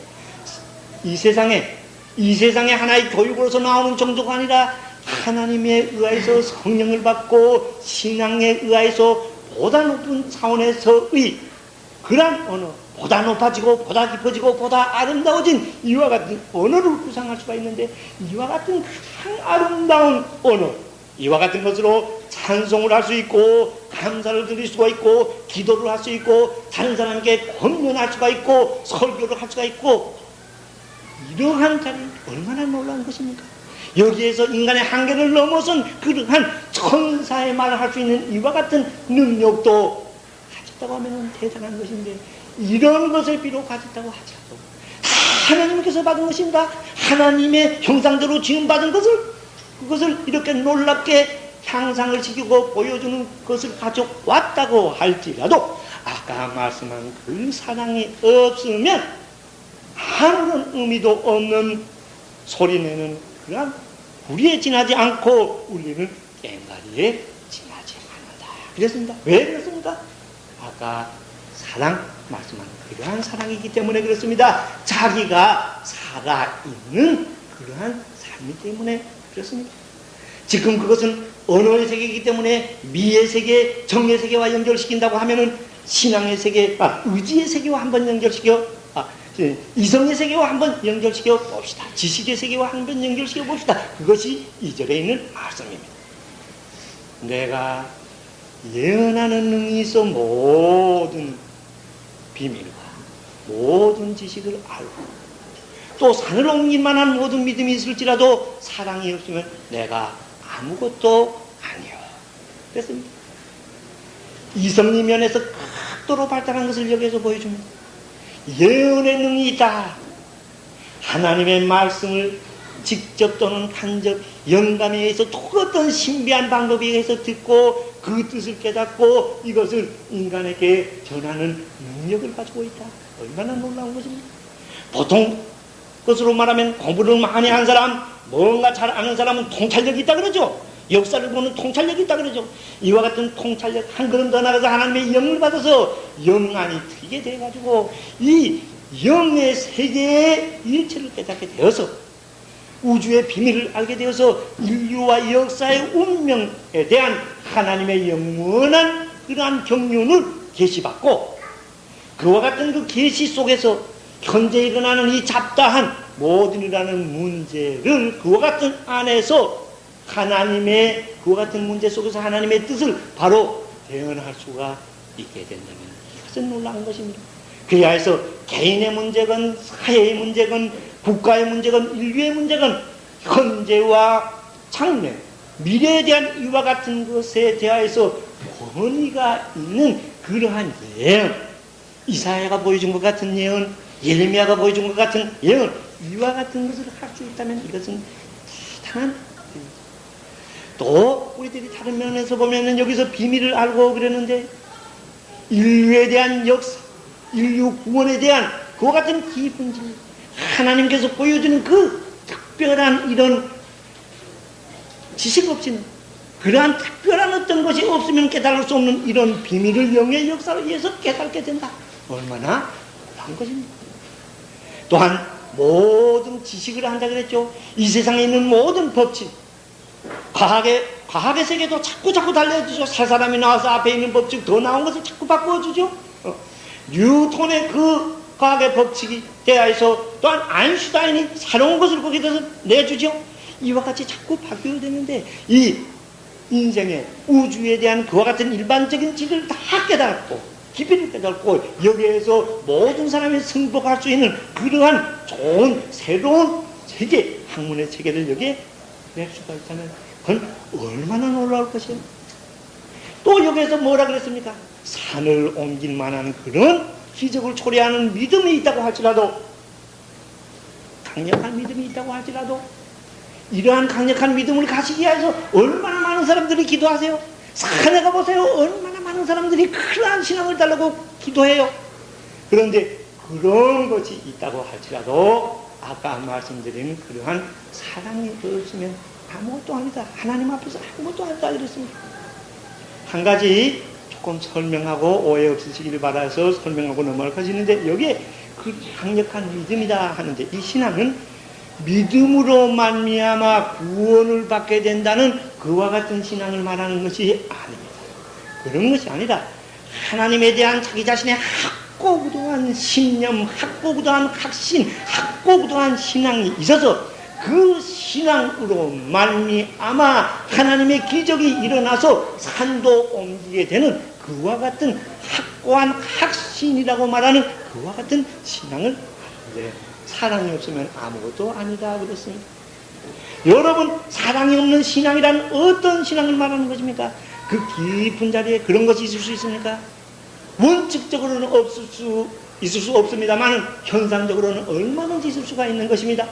이 세상에 하나의 교육으로서 나오는 정도가 아니라 하나님에 의해서 성령을 받고 신앙에 의해서 보다 높은 차원에서의 그러한 언어, 보다 높아지고 보다 깊어지고 보다 아름다워진 이와 같은 언어를 구상할 수가 있는데, 이와 같은 가장 아름다운 언어, 이와 같은 것으로 찬송을 할 수 있고 감사를 드릴 수가 있고 기도를 할 수 있고 다른 사람에게 권면할 수가 있고 설교를 할 수가 있고, 이러한 자리 얼마나 놀라운 것입니까? 여기에서 인간의 한계를 넘어선 그러한 천사의 말을 할 수 있는 이와 같은 능력도 가졌다고 하면 대단한 것인데, 이런 것을 비록 가졌다고 하더라도 하나님께서 받은 것입니다. 하나님의 형상대로 지음받은 그것을 이렇게 놀랍게 향상을 시키고 보여주는 것을 가져왔다고 할지라도 아까 말씀한 그 사랑이 없으면 아무런 의미도 없는 소리내는 그러한 구리에 지나지 않고 울리는 꽹과리에 지나지 않는다 그랬습니다. 왜 그렇습니까? 아까 사랑 말씀한 그러한 사랑이기 때문에 그렇습니다. 자기가 살아있는 그러한 삶이기 때문에 그렇습니다. 지금 그것은 언어의 세계이기 때문에 미의 세계, 정의 세계와 연결시킨다고 하면은 신앙의 세계, 의지의 세계와 한번 연결시켜, 이성의 세계와 한번 연결시켜 봅시다. 지식의 세계와 한번 연결시켜 봅시다. 그것이 2절에 있는 말씀입니다. 내가 예언하는 능이 있어 모든 비밀과 모든 지식을 알고 또 산을 옮길 만한 모든 믿음이 있을지라도 사랑이 없으면 내가 아무것도 아니요. 그랬습니다. 이성리 면에서 극도로 발달한 것을 여기에서 보여줍니다. 예언의 능이 있다. 하나님의 말씀을 직접 또는 간접 영감에 의해서 또 어떤 신비한 방법에 의해서 듣고 그 뜻을 깨닫고 이것을 인간에게 전하는 능력을 가지고 있다. 얼마나 놀라운 것입니까? 보통 것으로 말하면 공부를 많이 한 사람, 뭔가 잘 아는 사람은 통찰력이 있다 그러죠. 역사를 보는 통찰력이 있다 그러죠. 이와 같은 통찰력 한 걸음 더 나가서 하나님의 영을 받아서 영안이 트이게 돼가지고 이 영의 세계의 일체를 깨닫게 되어서 우주의 비밀을 알게 되어서 인류와 역사의 운명에 대한 하나님의 영원한 그러한 경륜을 계시받고 그와 같은 그 계시 속에서 현재 일어나는 이 잡다한 모든 일어나는 문제를 그와 같은 안에서 하나님의 그와 같은 문제 속에서 하나님의 뜻을 바로 대응할 수가 있게 된다면 이것은 놀라운 것입니다. 그래야 해서 개인의 문제건 사회의 문제건 국가의 문제건 인류의 문제건 현재와 장래 미래에 대한 이와 같은 것에 대하여서 권위가 있는 그러한 예언, 이사야가 보여준 것 같은 예언, 예레미야가 보여준 것 같은 예언, 이와 같은 것을 할 수 있다면 이것은 대단한 또 우리들이 다른 면에서 보면은 여기서 비밀을 알고 그랬는데 인류에 대한 역사, 인류 구원에 대한 그와 같은 깊은 진리, 하나님께서 보여주는 그 특별한 이런 지식 없이는 그러한 특별한 어떤 것이 없으면 깨달을 수 없는 이런 비밀을 영의 역사로 위해서 깨닫게 된다. 얼마나 놀라운 것입니다. 또한 모든 지식을 한다 그랬죠. 이 세상에 있는 모든 법칙, 과학의 세계도 자꾸 달려주죠. 살 사람이 나와서 앞에 있는 법칙 더 나온 것을 자꾸 바꾸어주죠. 뉴턴의 그 과학의 법칙이 대하여서 또한 아인슈타인이 새로운 것을 거기에 대해서 내주죠. 이와 같이 자꾸 바뀌어야 되는데 이 인생의 우주에 대한 그와 같은 일반적인 지식을 다 깨닫고 깊이를 깨닫고 여기에서 모든 사람이 승복할 수 있는 그러한 좋은 새로운 세계, 학문의 세계를 여기에 낼 수가 있다면 그건 얼마나 놀라울 것이에요. 또 여기에서 뭐라 그랬습니까? 산을 옮길 만한 그런 기적을 초래하는 믿음이 있다고 할지라도 강력한 믿음이 있다고 할지라도 이러한 강력한 믿음을 가지기 위해서 얼마나 많은 사람들이 기도하세요. 산에 가보세요. 얼마나 많은 사람들이 그러한 신앙을 달라고 기도해요. 그런데 그런 것이 있다고 할지라도 아까 말씀드린 그러한 사랑이 없으면 아무것도 아니다. 하나님 앞에서 아무것도 아니다 이랬습니다. 한 가지 조금 설명하고 오해 없으시기를 바라서 설명하고 넘어갈 것이 있는데 여기에 그 강력한 믿음이다 하는데 이 신앙은 믿음으로 말미암아 구원을 받게 된다는 그와 같은 신앙을 말하는 것이 아닙니다. 그런 것이 아니라 하나님에 대한 자기 자신의 확고부동한 신념, 확고부동한 확신, 확고부동한 신앙이 있어서 그 신앙으로 말미암아 하나님의 기적이 일어나서 산도 옮기게 되는 그와 같은 확고한 확신이라고 말하는 그와 같은 신앙을 하는데 사랑이 없으면 아무것도 아니다 그랬습니다. 여러분 사랑이 없는 신앙이란 어떤 신앙을 말하는 것입니까? 그 깊은 자리에 그런 것이 있을 수 있습니까? 원칙적으로는 있을 수 없습니다만 현상적으로는 얼마든지 있을 수가 있는 것입니다.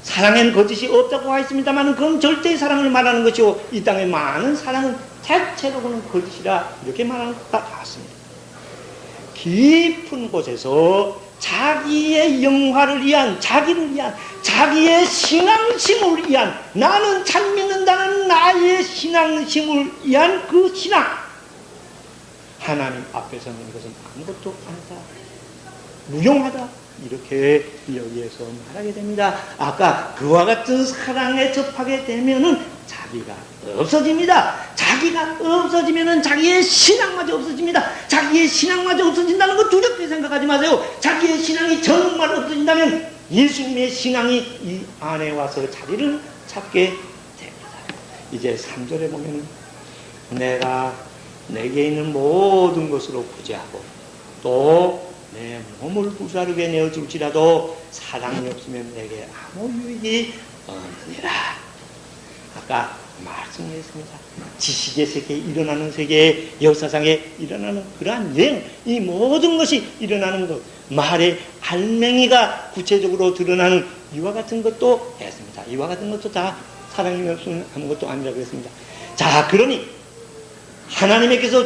사랑에는 거짓이 없다고 하였습니다만 그건 절대의 사랑을 말하는 것이고 이 땅의 많은 사랑은 대체로는 거짓이라 이렇게 말하는 것과 같습니다. 깊은 곳에서 자기의 영화를 위한, 자기를 위한, 자기의 신앙심을 위한, 나는 잘 믿는다는 나의 신앙심을 위한 그 신앙, 하나님 앞에서는 이것은 아무것도 아니다, 무용하다, 이렇게 여기에서 말하게 됩니다. 아까 그와 같은 사랑에 접하게 되면은 자기가 없어집니다. 자기가 없어지면은 자기의 신앙마저 없어집니다. 자기의 신앙마저 없어진다는 거 두렵게 생각하지 마세요. 자기의 신앙이 정말 없어진다면 예수님의 신앙이 이 안에 와서 자리를 잡게 됩니다. 이제 3절에 보면은 내가 내게 있는 모든 것으로 부재하고 또 내 몸을 부사르게 내어줄지라도 사랑이 없으면 내게 아무 유익이 없느니라. 아까 말씀했습니다. 지식의 세계에 일어나는 세계에 역사상에 일어나는 그러한 여행, 이 모든 것이 일어나는 것, 말의 알맹이가 구체적으로 드러나는 이와 같은 것도 했습니다. 이와 같은 것도 다 사랑이 없으면 아무것도 아니라고 했습니다. 자, 그러니 하나님께서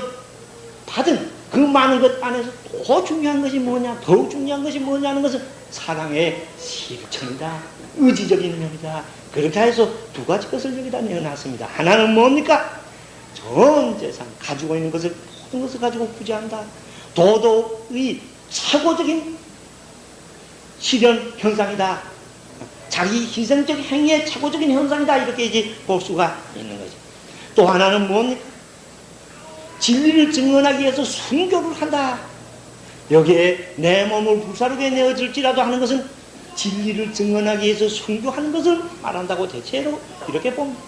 받은 그 많은 것 안에서 더 중요한 것이 뭐냐, 더욱 중요한 것이 뭐냐는 것은 사랑의 실천이다, 의지적인 면이다. 그렇게 해서 두 가지 것을 여기다 내어놨습니다. 하나는 뭡니까? 전 재산, 가지고 있는 것을, 모든 것을 가지고 구제한다. 도덕의 최고적인 실현 현상이다. 자기 희생적 행위의 최고적인 현상이다. 이렇게 이제 볼 수가 있는 거죠. 또 하나는 뭡니까? 진리를 증언하기 위해서 순교를 한다. 여기에 내 몸을 불사르게 내어질지라도 하는 것은 진리를 증언하기 위해서 순교하는 것을 말한다고 대체로 이렇게 봅니다.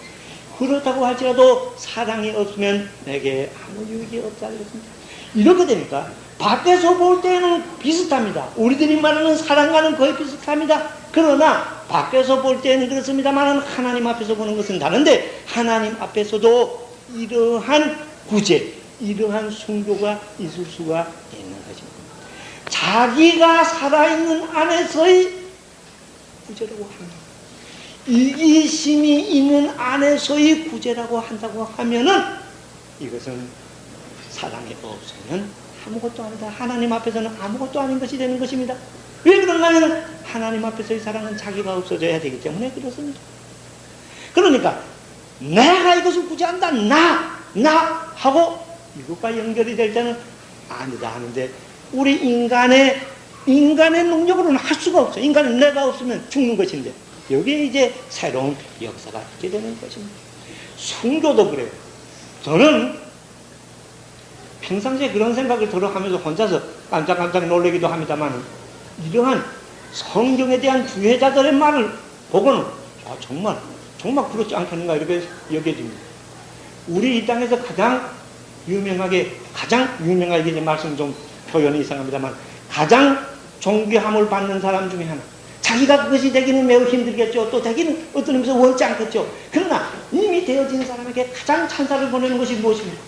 그렇다고 할지라도 사랑이 없으면 내게 아무 유익이 없다 그랬습니다. 이렇게 되니까 밖에서 볼 때는 비슷합니다. 우리들이 말하는 사랑과는 거의 비슷합니다. 그러나 밖에서 볼 때는 그렇습니다만 하나님 앞에서 보는 것은 다른데, 하나님 앞에서도 이러한 구제, 이러한 순교가 있을 수가 있는 것입니다. 자기가 살아있는 안에서의 구제라고 합니다. 이기심이 있는 안에서의 구제라고 한다고 하면은 이것은 사랑이 없으면 아무것도 아니다. 하나님 앞에서는 아무것도 아닌 것이 되는 것입니다. 왜 그런가 하면 하나님 앞에서의 사랑은 자기가 없어져야 되기 때문에 그렇습니다. 그러니까 내가 이것을 구제한다, 나 하고 이것과 연결이 될 때는 아니다 하는데, 우리 인간의 능력으로는 할 수가 없어요. 인간은 내가 없으면 죽는 것인데, 여기에 이제 새로운 역사가 있게 되는 것입니다. 순교도 그래요. 저는 평상시에 그런 생각을 들어 하면서 혼자서 깜짝깜짝 놀라기도 합니다만, 이러한 성경에 대한 주해자들의 말을 보고는 정말 그렇지 않겠는가 이렇게 여겨집니다. 우리 이 땅에서 가장 유명하게 이제 말씀 좀 표현이 이상합니다만, 가장 존귀함을 받는 사람 중에 하나, 자기가 그것이 되기는 매우 힘들겠죠. 또 되기는 어떤 의미에서 원치 않겠죠. 그러나 이미 되어진 사람에게 가장 찬사를 보내는 것이 무엇입니까?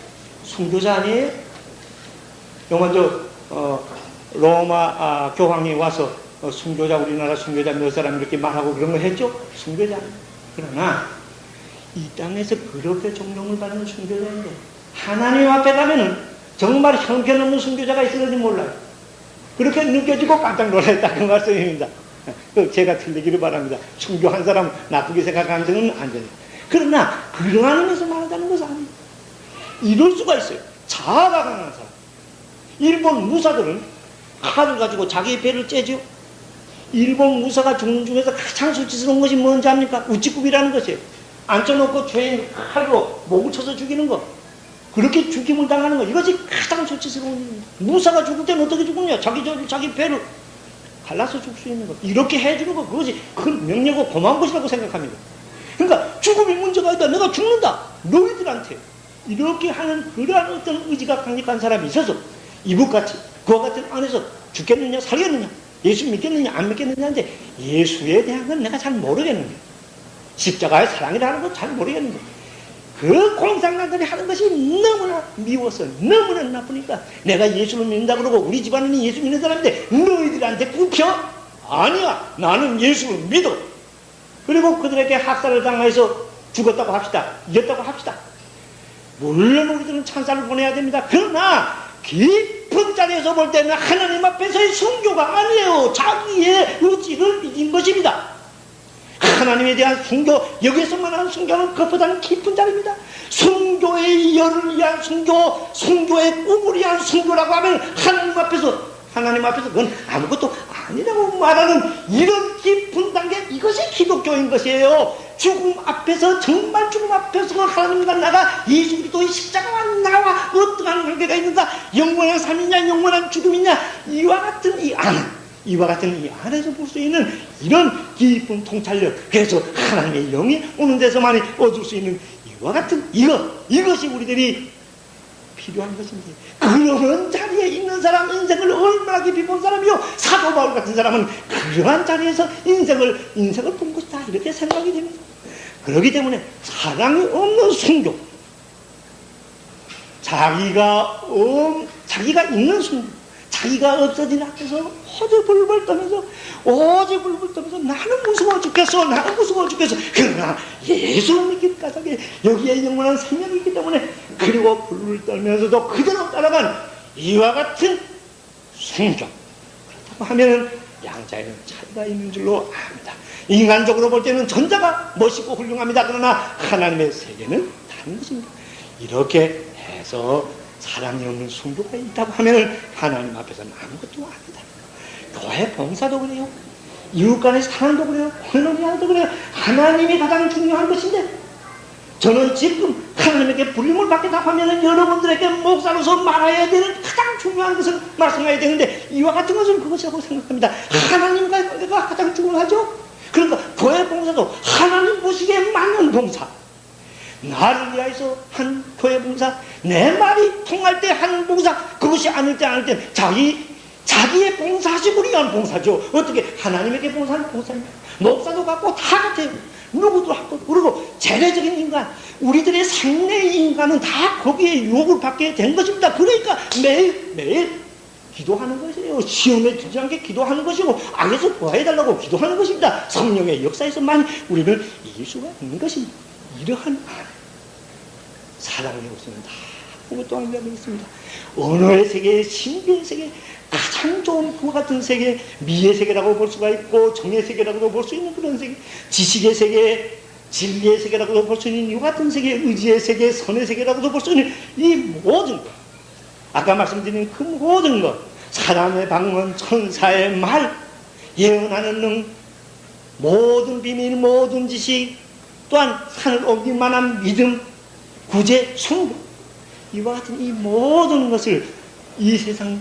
순교자 아니에요? 요 먼저 로마 교황이 와서 순교자, 우리나라 순교자 몇 사람 이렇게 말하고 그런 거 했죠? 순교자 아니에요. 그러나 이 땅에서 그렇게 존경을 받는 순교자인데, 하나님 앞에 가면은 정말 형편없는 순교자가 있을지 몰라요. 그렇게 느껴지고 깜짝 놀랐다 그 말씀입니다. 제가 틀리기를 바랍니다. 순교한 사람 나쁘게 생각하는 적은 안 됩니다. 그러나 그러한 의미에서 말한다는 것은 아니에요. 이럴 수가 있어요. 자아가 강한 사람. 일본 무사들은 칼을 가지고 자기의 배를 째죠. 일본 무사가 죽는 중에서 가장 수치스러운 것이 뭔지 압니까? 우찌굽이라는 것이에요. 앉혀놓고 죄인 칼로 목을 쳐서 죽이는 것, 그렇게 죽임을 당하는 것, 이것이 가장 수치스러운 일입니다. 무사가 죽을 때는 어떻게 죽느냐? 자기 배를 갈라서 죽을 수 있는 것, 이렇게 해주는 것, 그것이 큰 명령과 고마운 것이라고 생각합니다. 그러니까 죽음이 문제가 아니다, 내가 죽는다, 너희들한테 이렇게 하는 그러한 어떤 의지가 강력한 사람이 있어서 이북같이 그와 같은 안에서 죽겠느냐 살겠느냐, 예수 믿겠느냐 안 믿겠느냐인데, 예수에 대한 건 내가 잘 모르겠는데, 십자가의 사랑이라는 건 잘 모르겠는데, 그 공산당들이 하는 것이 너무나 미워서, 너무나 나쁘니까 내가 예수를 믿는다 그러고 우리 집안은 예수 믿는 사람인데 너희들한테 굽혀? 아니야, 나는 예수를 믿어. 그리고 그들에게 학살을 당해서 죽었다고 합시다, 이겼다고 합시다. 물론 우리들은 찬사를 보내야 됩니다. 그러나 깊은 자리에서 볼 때는 하나님 앞에서의 순교가 아니에요. 자기의 의지를 이긴 것입니다. 하나님에 대한 순교, 여기에서 말하는 순교는 그것보다는 깊은 자리입니다. 순교의 열을 위한 순교, 순교의 꿈을 위한 순교라고 하면 하나님 앞에서 그건 아무것도 아니라고 말하는 이런 깊은 단계, 이것이 기독교인 것이에요. 죽음 앞에서, 정말 죽음 앞에서 하나님과 나가 예수 그리스도의 십자가와 나와 어떠한 관계가 있는가? 영원한 삶이냐 영원한 죽음이냐? 이와 같은 이 안에서 볼 수 있는 이런 깊은 통찰력, 그래서 하나님의 영이 오는 데서만이 얻을 수 있는 이와 같은 이것이 우리들이 필요한 것인데, 그런 자리에 있는 사람, 인생을 얼마나 깊이 본 사람이요, 사도 바울 같은 사람은 그러한 자리에서 인생을 본 것이다, 이렇게 생각이 됩니다. 그렇기 때문에 사랑이 없는 순교, 자기가 있는 순교, 자기가 없어진 앞에서 오직 불불 떠면서 나는 무서워 죽겠어, 나는 무서워 죽겠어. 그러나 예수 믿기 까닭에 여기에 영원한 생명이 있기 때문에, 그리고 불불 떨면서도 그대로 따라간 이와 같은 순교. 그렇다고 하면 양자에는 차이가 있는 줄로 압니다. 인간적으로 볼 때는 전자가 멋있고 훌륭합니다. 그러나 하나님의 세계는 다른 것입니다. 이렇게 해서 사랑이 없는 순교가 있다고 하면 하나님 앞에서는 아무것도 아니다. 교회 봉사도 그래요, 이웃 간의 사랑도 그래요, 코노니아도 그래요. 하나님이 가장 중요한 것인데, 저는 지금 하나님에게 부름을 받겠다 하면 여러분들에게 목사로서 말해야 되는 가장 중요한 것을 말씀해야 되는데, 이와 같은 것은 그것이라고 생각합니다. 하나님과의 관계가 가장 중요하죠. 그러니까 교회 봉사도 하나님 보시기에 맞는 봉사, 나를 위하여서 한 교회 봉사, 내 말이 통할 때 하는 봉사, 그것이 아닐 때 자기의 봉사하시고 위한 봉사죠. 어떻게 하나님에게 봉사하는 봉사입니까? 목사도 같고 다 같아요. 누구도 하고. 그리고 재래적인 인간, 우리들의 생내의 인간은 다 거기에 유혹을 받게 된 것입니다. 그러니까 매일 기도하는 것이에요. 시험에 들지 않게 기도하는 것이고, 악에서 구해달라고 기도하는 것입니다. 성령의 역사에서만 우리를 이길 수가 있는 것입니다. 이러한 사랑이 없으면 다 아무것도 아니라고 했습니다. 언어의 세계, 신비의 세계, 가장 좋은 그와 같은 세계, 미의 세계라고 볼 수가 있고, 정의 세계라고도 볼 수 있는 그런 세계, 지식의 세계, 진리의 세계라고도 볼 수 있는 이와 같은 세계, 의지의 세계, 선의 세계라고도 볼 수 있는 이 모든 것, 아까 말씀드린 그 모든 것, 사람의 방언, 천사의 말, 예언하는 능, 모든 비밀, 모든 지식, 또한 산을 옮길 만한 믿음, 구제, 순교, 이와 같은 이 모든 것을 이 세상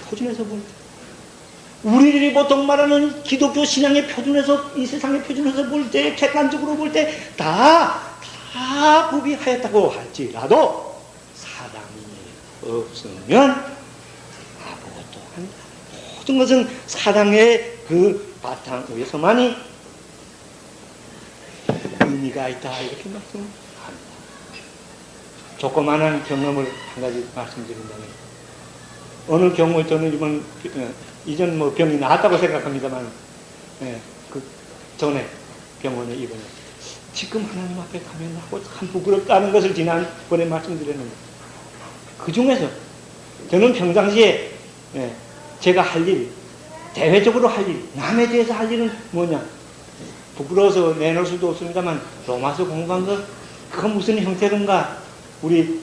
표준에서 볼 때, 우리들이 보통 말하는 기독교 신앙의 표준에서, 이 세상의 표준에서 볼 때, 객관적으로 볼 때 다 구비하였다고 할지라도 사랑이 없으면 아무것도 아니다. 모든 것은 사랑의 그 바탕 위에서만이 의미가 있다, 이렇게 말씀합니다. 조그마한 경험을 한 가지 말씀드린다면, 어느 경우에 저는 이전 뭐 병이 나았다고 생각합니다만, 그 전에 병원에 입원해. 지금 하나님 앞에 가면 하고 참 부끄럽다는 것을 지난번에 말씀드렸는데, 그 중에서 저는 평상시에 제가 할 일, 대외적으로 할 일, 남에 대해서 할 일은 뭐냐, 부끄러워서 내놓을 수도 없습니다만, 로마서 공부한 거, 그건 무슨 형태인가, 우리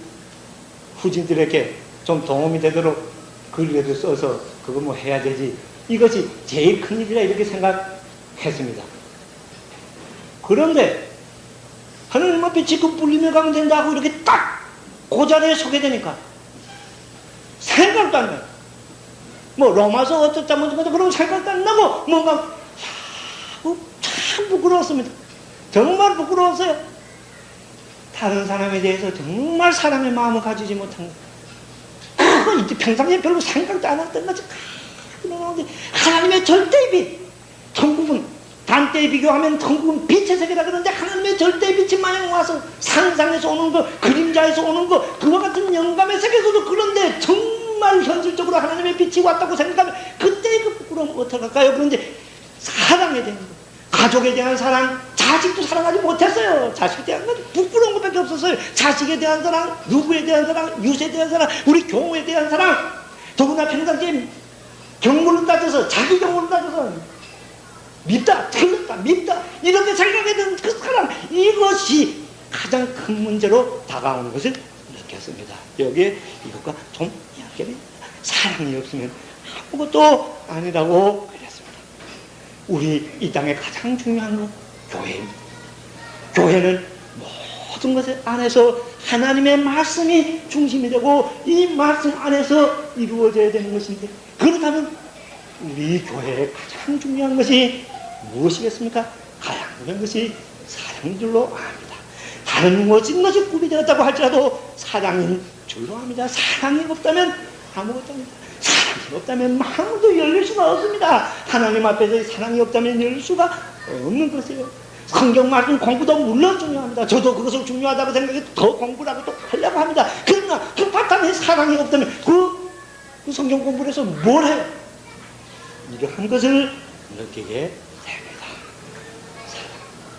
후진들에게 좀 도움이 되도록 글이라도 써서 그거 뭐 해야 되지, 이것이 제일 큰 일이라 이렇게 생각했습니다. 그런데 하나님 앞에 지금 불리며 가면 된다고 이렇게 딱 그 자리에 서게 되니까 생각도 안 나요. 뭐 로마서 어쩌다 그런 생각도 안 나고, 뭔가 참 부끄러웠습니다. 정말 부끄러웠어요. 다른 사람에 대해서 정말 사랑의 마음을 가지지 못한 거, 그거 이제 평상시에 별로 생각도 안 했던 거지. 하나님의 절대의 빛, 천국은 단때에 비교하면 천국은 빛의 세계라 그러는데, 하나님의 절대의 빛이 마냥 와서 상상에서 오는 거, 그림자에서 오는 거, 그와 같은 영감의 세계에서도 그런데 정말 현실적으로 하나님의 빛이 왔다고 생각하면 그때 그 부끄러움 어떡할까요? 그런데 사랑에 대한 거, 가족에 대한 사랑, 자식도 사랑하지 못했어요. 자식에 대한 건 부끄러운 것밖에 없었어요. 자식에 대한 사랑, 누구에 대한 사랑, 유세에 대한 사랑, 우리 교우에 대한 사랑, 더구나 평상시에 경물로 따져서, 자기 경물로 따져서 밉다, 틀렸다, 밉다, 이렇게 생각해 되는 그 사람, 이것이 가장 큰 문제로 다가오는 것을 느꼈습니다. 여기에 이것과 좀 연결이, 사랑이 없으면 아무것도 아니라고 그랬습니다. 우리 이 땅에 가장 중요한 건 교회입니다. 교회는 모든 것 안에서 하나님의 말씀이 중심이 되고, 이 말씀 안에서 이루어져야 되는 것인데, 그렇다면 우리 교회의 가장 중요한 것이 무엇이겠습니까? 가장 것이 사랑인 줄로 압니다. 다른 모든 것이 구비되었다고 할지라도 사랑인 줄로 압니다. 사랑이 없다면 아무것도 아닙니다. 사랑이 없다면 마음도 열릴 수가 없습니다. 하나님 앞에서 사랑이 없다면 열릴 수가 없는 것이에요. 성경 말씀 공부도 물론 중요합니다. 저도 그것을 중요하다고 생각해서 더 공부라고 또 하려고 합니다. 그러나 그 바탕에 사랑이 없다면 그 성경 공부를 해서 뭘 해요? 이러한 것을 느끼게 됩니다.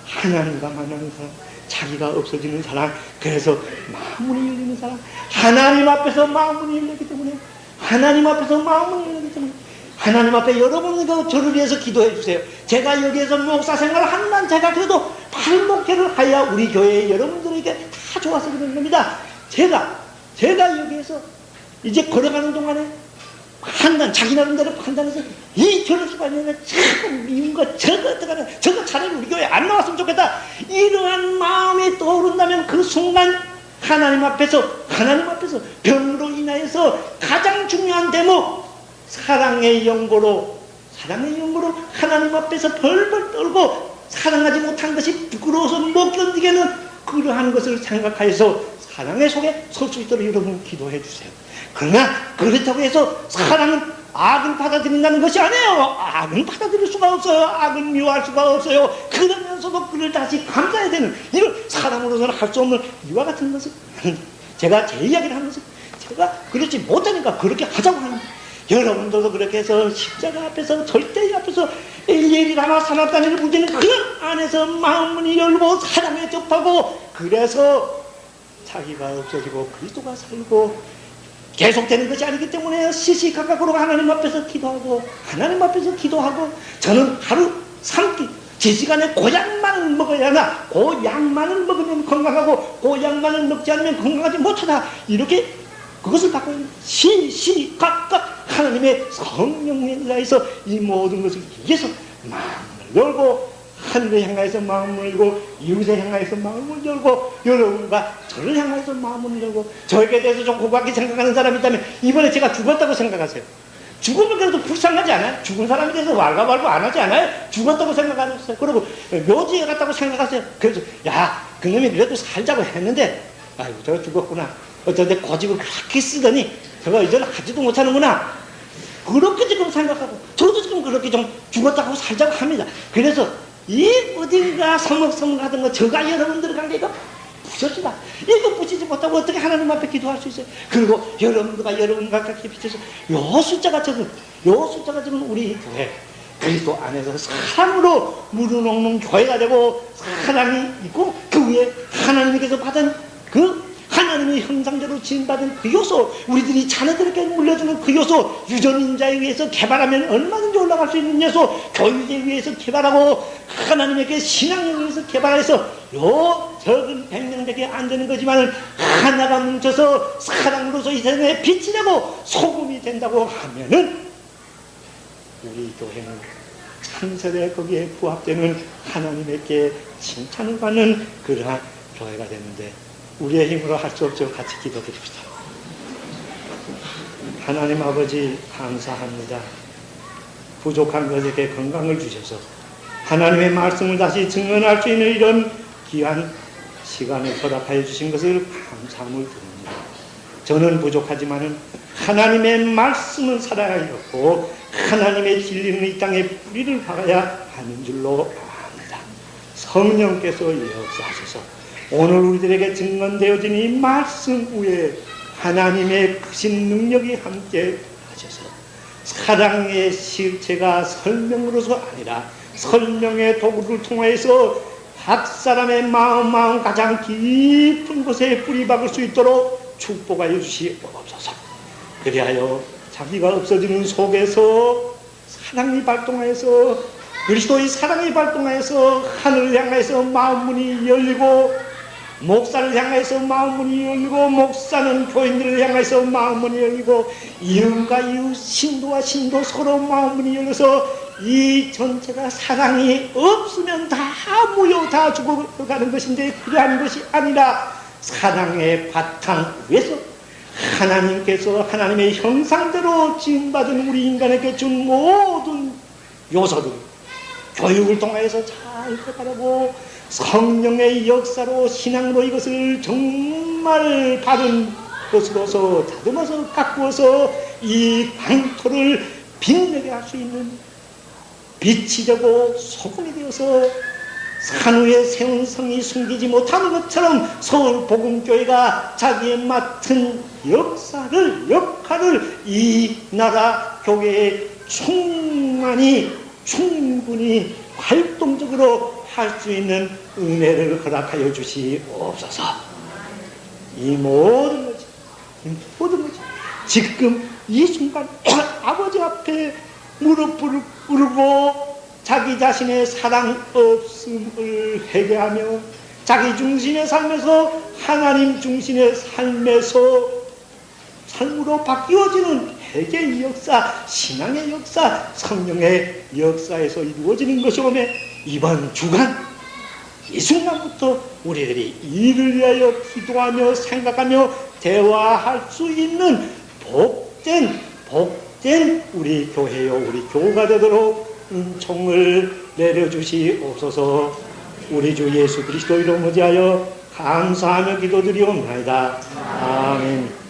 하나님과 만나는 사람, 자기가 없어지는 사람, 그래서 마음문이 열리는 사람, 하나님 앞에서 마음문이 열리기 때문에, 하나님 앞에서 마음문이 열리기 때문에, 하나님 앞에 여러분이 저를 위해서 기도해 주세요. 제가 여기에서 목사 생활을 한만 제가 그래도 발목회를 하여 우리 교회의 여러분들에게 다 좋아서 그런 겁니다. 제가 여기에서 이제 걸어가는 동안에 자기 나름대로 판단해서 이 결혼수반이면 참 미운 거 저거 차라리 우리 교회 안 나왔으면 좋겠다. 이러한 마음이 떠오른다면 그 순간 하나님 앞에서 병으로 인하여서 가장 중요한 대목, 사랑의 연고로 하나님 앞에서 벌벌 떨고 사랑하지 못한 것이 부끄러워서 못 견디게는 그러한 것을 생각하여서 사랑의 속에 설 수 있도록 여러분 기도해 주세요. 그러나 그렇다고 해서 사랑은 악을 받아들인다는 것이 아니에요. 악은 받아들일 수가 없어요. 악은 미워할 수가 없어요. 그러면서도 그를 다시 감사해야 되는, 이걸 사람으로서는 할 수 없는 이와 같은 것을 제가 제 이야기를 하면서 제가 그렇지 못하니까 그렇게 하자고 하는 거예요. 여러분들도 그렇게 해서 십자가 앞에서 절대의 앞에서 일일이 남아 산업단위를 부지는 그 안에서 마음문이 열고 사랑에 접하고, 그래서 자기가 없어지고 그리스도가 살고 계속되는 것이 아니기 때문에 시시각각으로 하나님 앞에서 기도하고 저는 하루 3끼 제 시간에 고약만을 먹어야 하나, 고약만을 먹으면 건강하고 고약만을 먹지 않으면 건강하지 못하다, 이렇게 그것을 갖고 시시각각 하나님의 성령에 의해서 이 모든 것을 위해서 마음을 열고, 하늘을 향하여서 마음을 열고, 이웃에 향하여서 마음을 열고, 여러분과 저를 향하여서 마음을 열고, 저에게 대해서 좀 고맙게 생각하는 사람이 있다면 이번에 제가 죽었다고 생각하세요. 죽으면 그래도 불쌍하지 않아요? 죽은 사람에 대해서 왈가왈부 안 하지 않아요? 죽었다고 생각하셨어요. 그리고 묘지에 갔다고 생각하세요. 그래서 그놈이 그래도 살자고 했는데 아이고 저거 죽었구나, 어쩐데 고집을 그렇게 쓰더니 저거 이제는 하지도 못하는구나, 그렇게 지금 생각하고, 저도 지금 그렇게 좀 죽었다고 살자고 합니다. 그래서 이 어딘가 서먹서먹하던 거 저가 여러분들 관계 이거 부셔지다. 이거 부시지 못하고 어떻게 하나님 앞에 기도할 수 있어요? 그리고 여러분과 같이 비춰서 요 숫자가 지금 우리 교회 그리스도 안에서 사랑으로 무르넉는 교회가 되고, 사랑이 있고 그 위에 하나님께서 받은 그 하나님의 형상대로 지음받은 그 요소, 우리들이 자녀들에게 물려주는 그 요소, 유전인자에 의해서 개발하면 얼마든지 올라갈 수 있는 요소, 교육에 의해서 개발하고 하나님에게 신앙에 의해서 개발해서 요 적은 100명밖에 안 되는 거지만 하나가 뭉쳐서 사랑으로서 이 세상에 빛이 되고 소금이 된다고 하면은 우리 교회는 참설에 거기에 부합되는 하나님에게 칭찬을 받는 그러한 교회가 되는데, 우리의 힘으로 할 수 없죠. 같이 기도드립시다. 하나님 아버지 감사합니다. 부족한 것에게 건강을 주셔서 하나님의 말씀을 다시 증언할 수 있는 이런 귀한 시간을 허락하여 주신 것을 감사함을 드립니다. 저는 부족하지만은 하나님의 말씀을 살아야겠고 하나님의 진리는 이 땅에 뿌리를 박아야 하는 줄로 압니다. 성령께서 역사하셔서 오늘 우리들에게 증언되어진 이 말씀 위에 하나님의 크신 능력이 함께 하셔서 사랑의 실체가 설명으로서 아니라 설명의 도구를 통해서 각 사람의 마음 가장 깊은 곳에 뿌리 박을 수 있도록 축복하여 주시옵소서. 그리하여 자기가 없어지는 속에서 사랑이 발동하여서 그리스도의 사랑이 발동하여서 하늘을 향해서 마음문이 열리고, 목사를 향해서 마음문이 열리고, 목사는 교인들을 향해서 마음문이 열리고, 이웃과 이웃, 신도와 신도 서로 마음문이 열려서 이 전체가 사랑이 없으면 다 무효, 다 죽어가는 것인데, 그러한 것이 아니라 사랑의 바탕 위에서 하나님께서 하나님의 형상대로 지음받은 우리 인간에게 준 모든 요소들 교육을 통해서 잘 해가라고 성령의 역사로 신앙으로 이것을 정말 바른 것으로서 다듬어서 가꾸어서 이 방토를 빛나게 할 수 있는 빛이 되고 소금이 되어서 산 위에 세운 성이 숨기지 못하는 것처럼 서울복음교회가 자기의 맡은 역할을 이 나라 교회에 충분히 활동적으로 할 수 있는 은혜를 허락하여 주시옵소서. 이 모든 것이 지금 이 순간 아버지 앞에 무릎을 꿇고 자기 자신의 사랑 없음을 회개하며 자기 중심의 삶에서 하나님 중심의 삶으로 바뀌어지는 회개의 역사, 신앙의 역사, 성령의 역사에서 이루어지는 것이오매, 이번 주간 이 순간부터 우리들이 이를 위하여 기도하며 생각하며 대화할 수 있는 복된 우리 교회요, 우리 교우가 되도록 은총을 내려주시옵소서. 우리 주 예수 그리스도 이름으로 하여 감사하며 기도드리옵나이다. 아멘.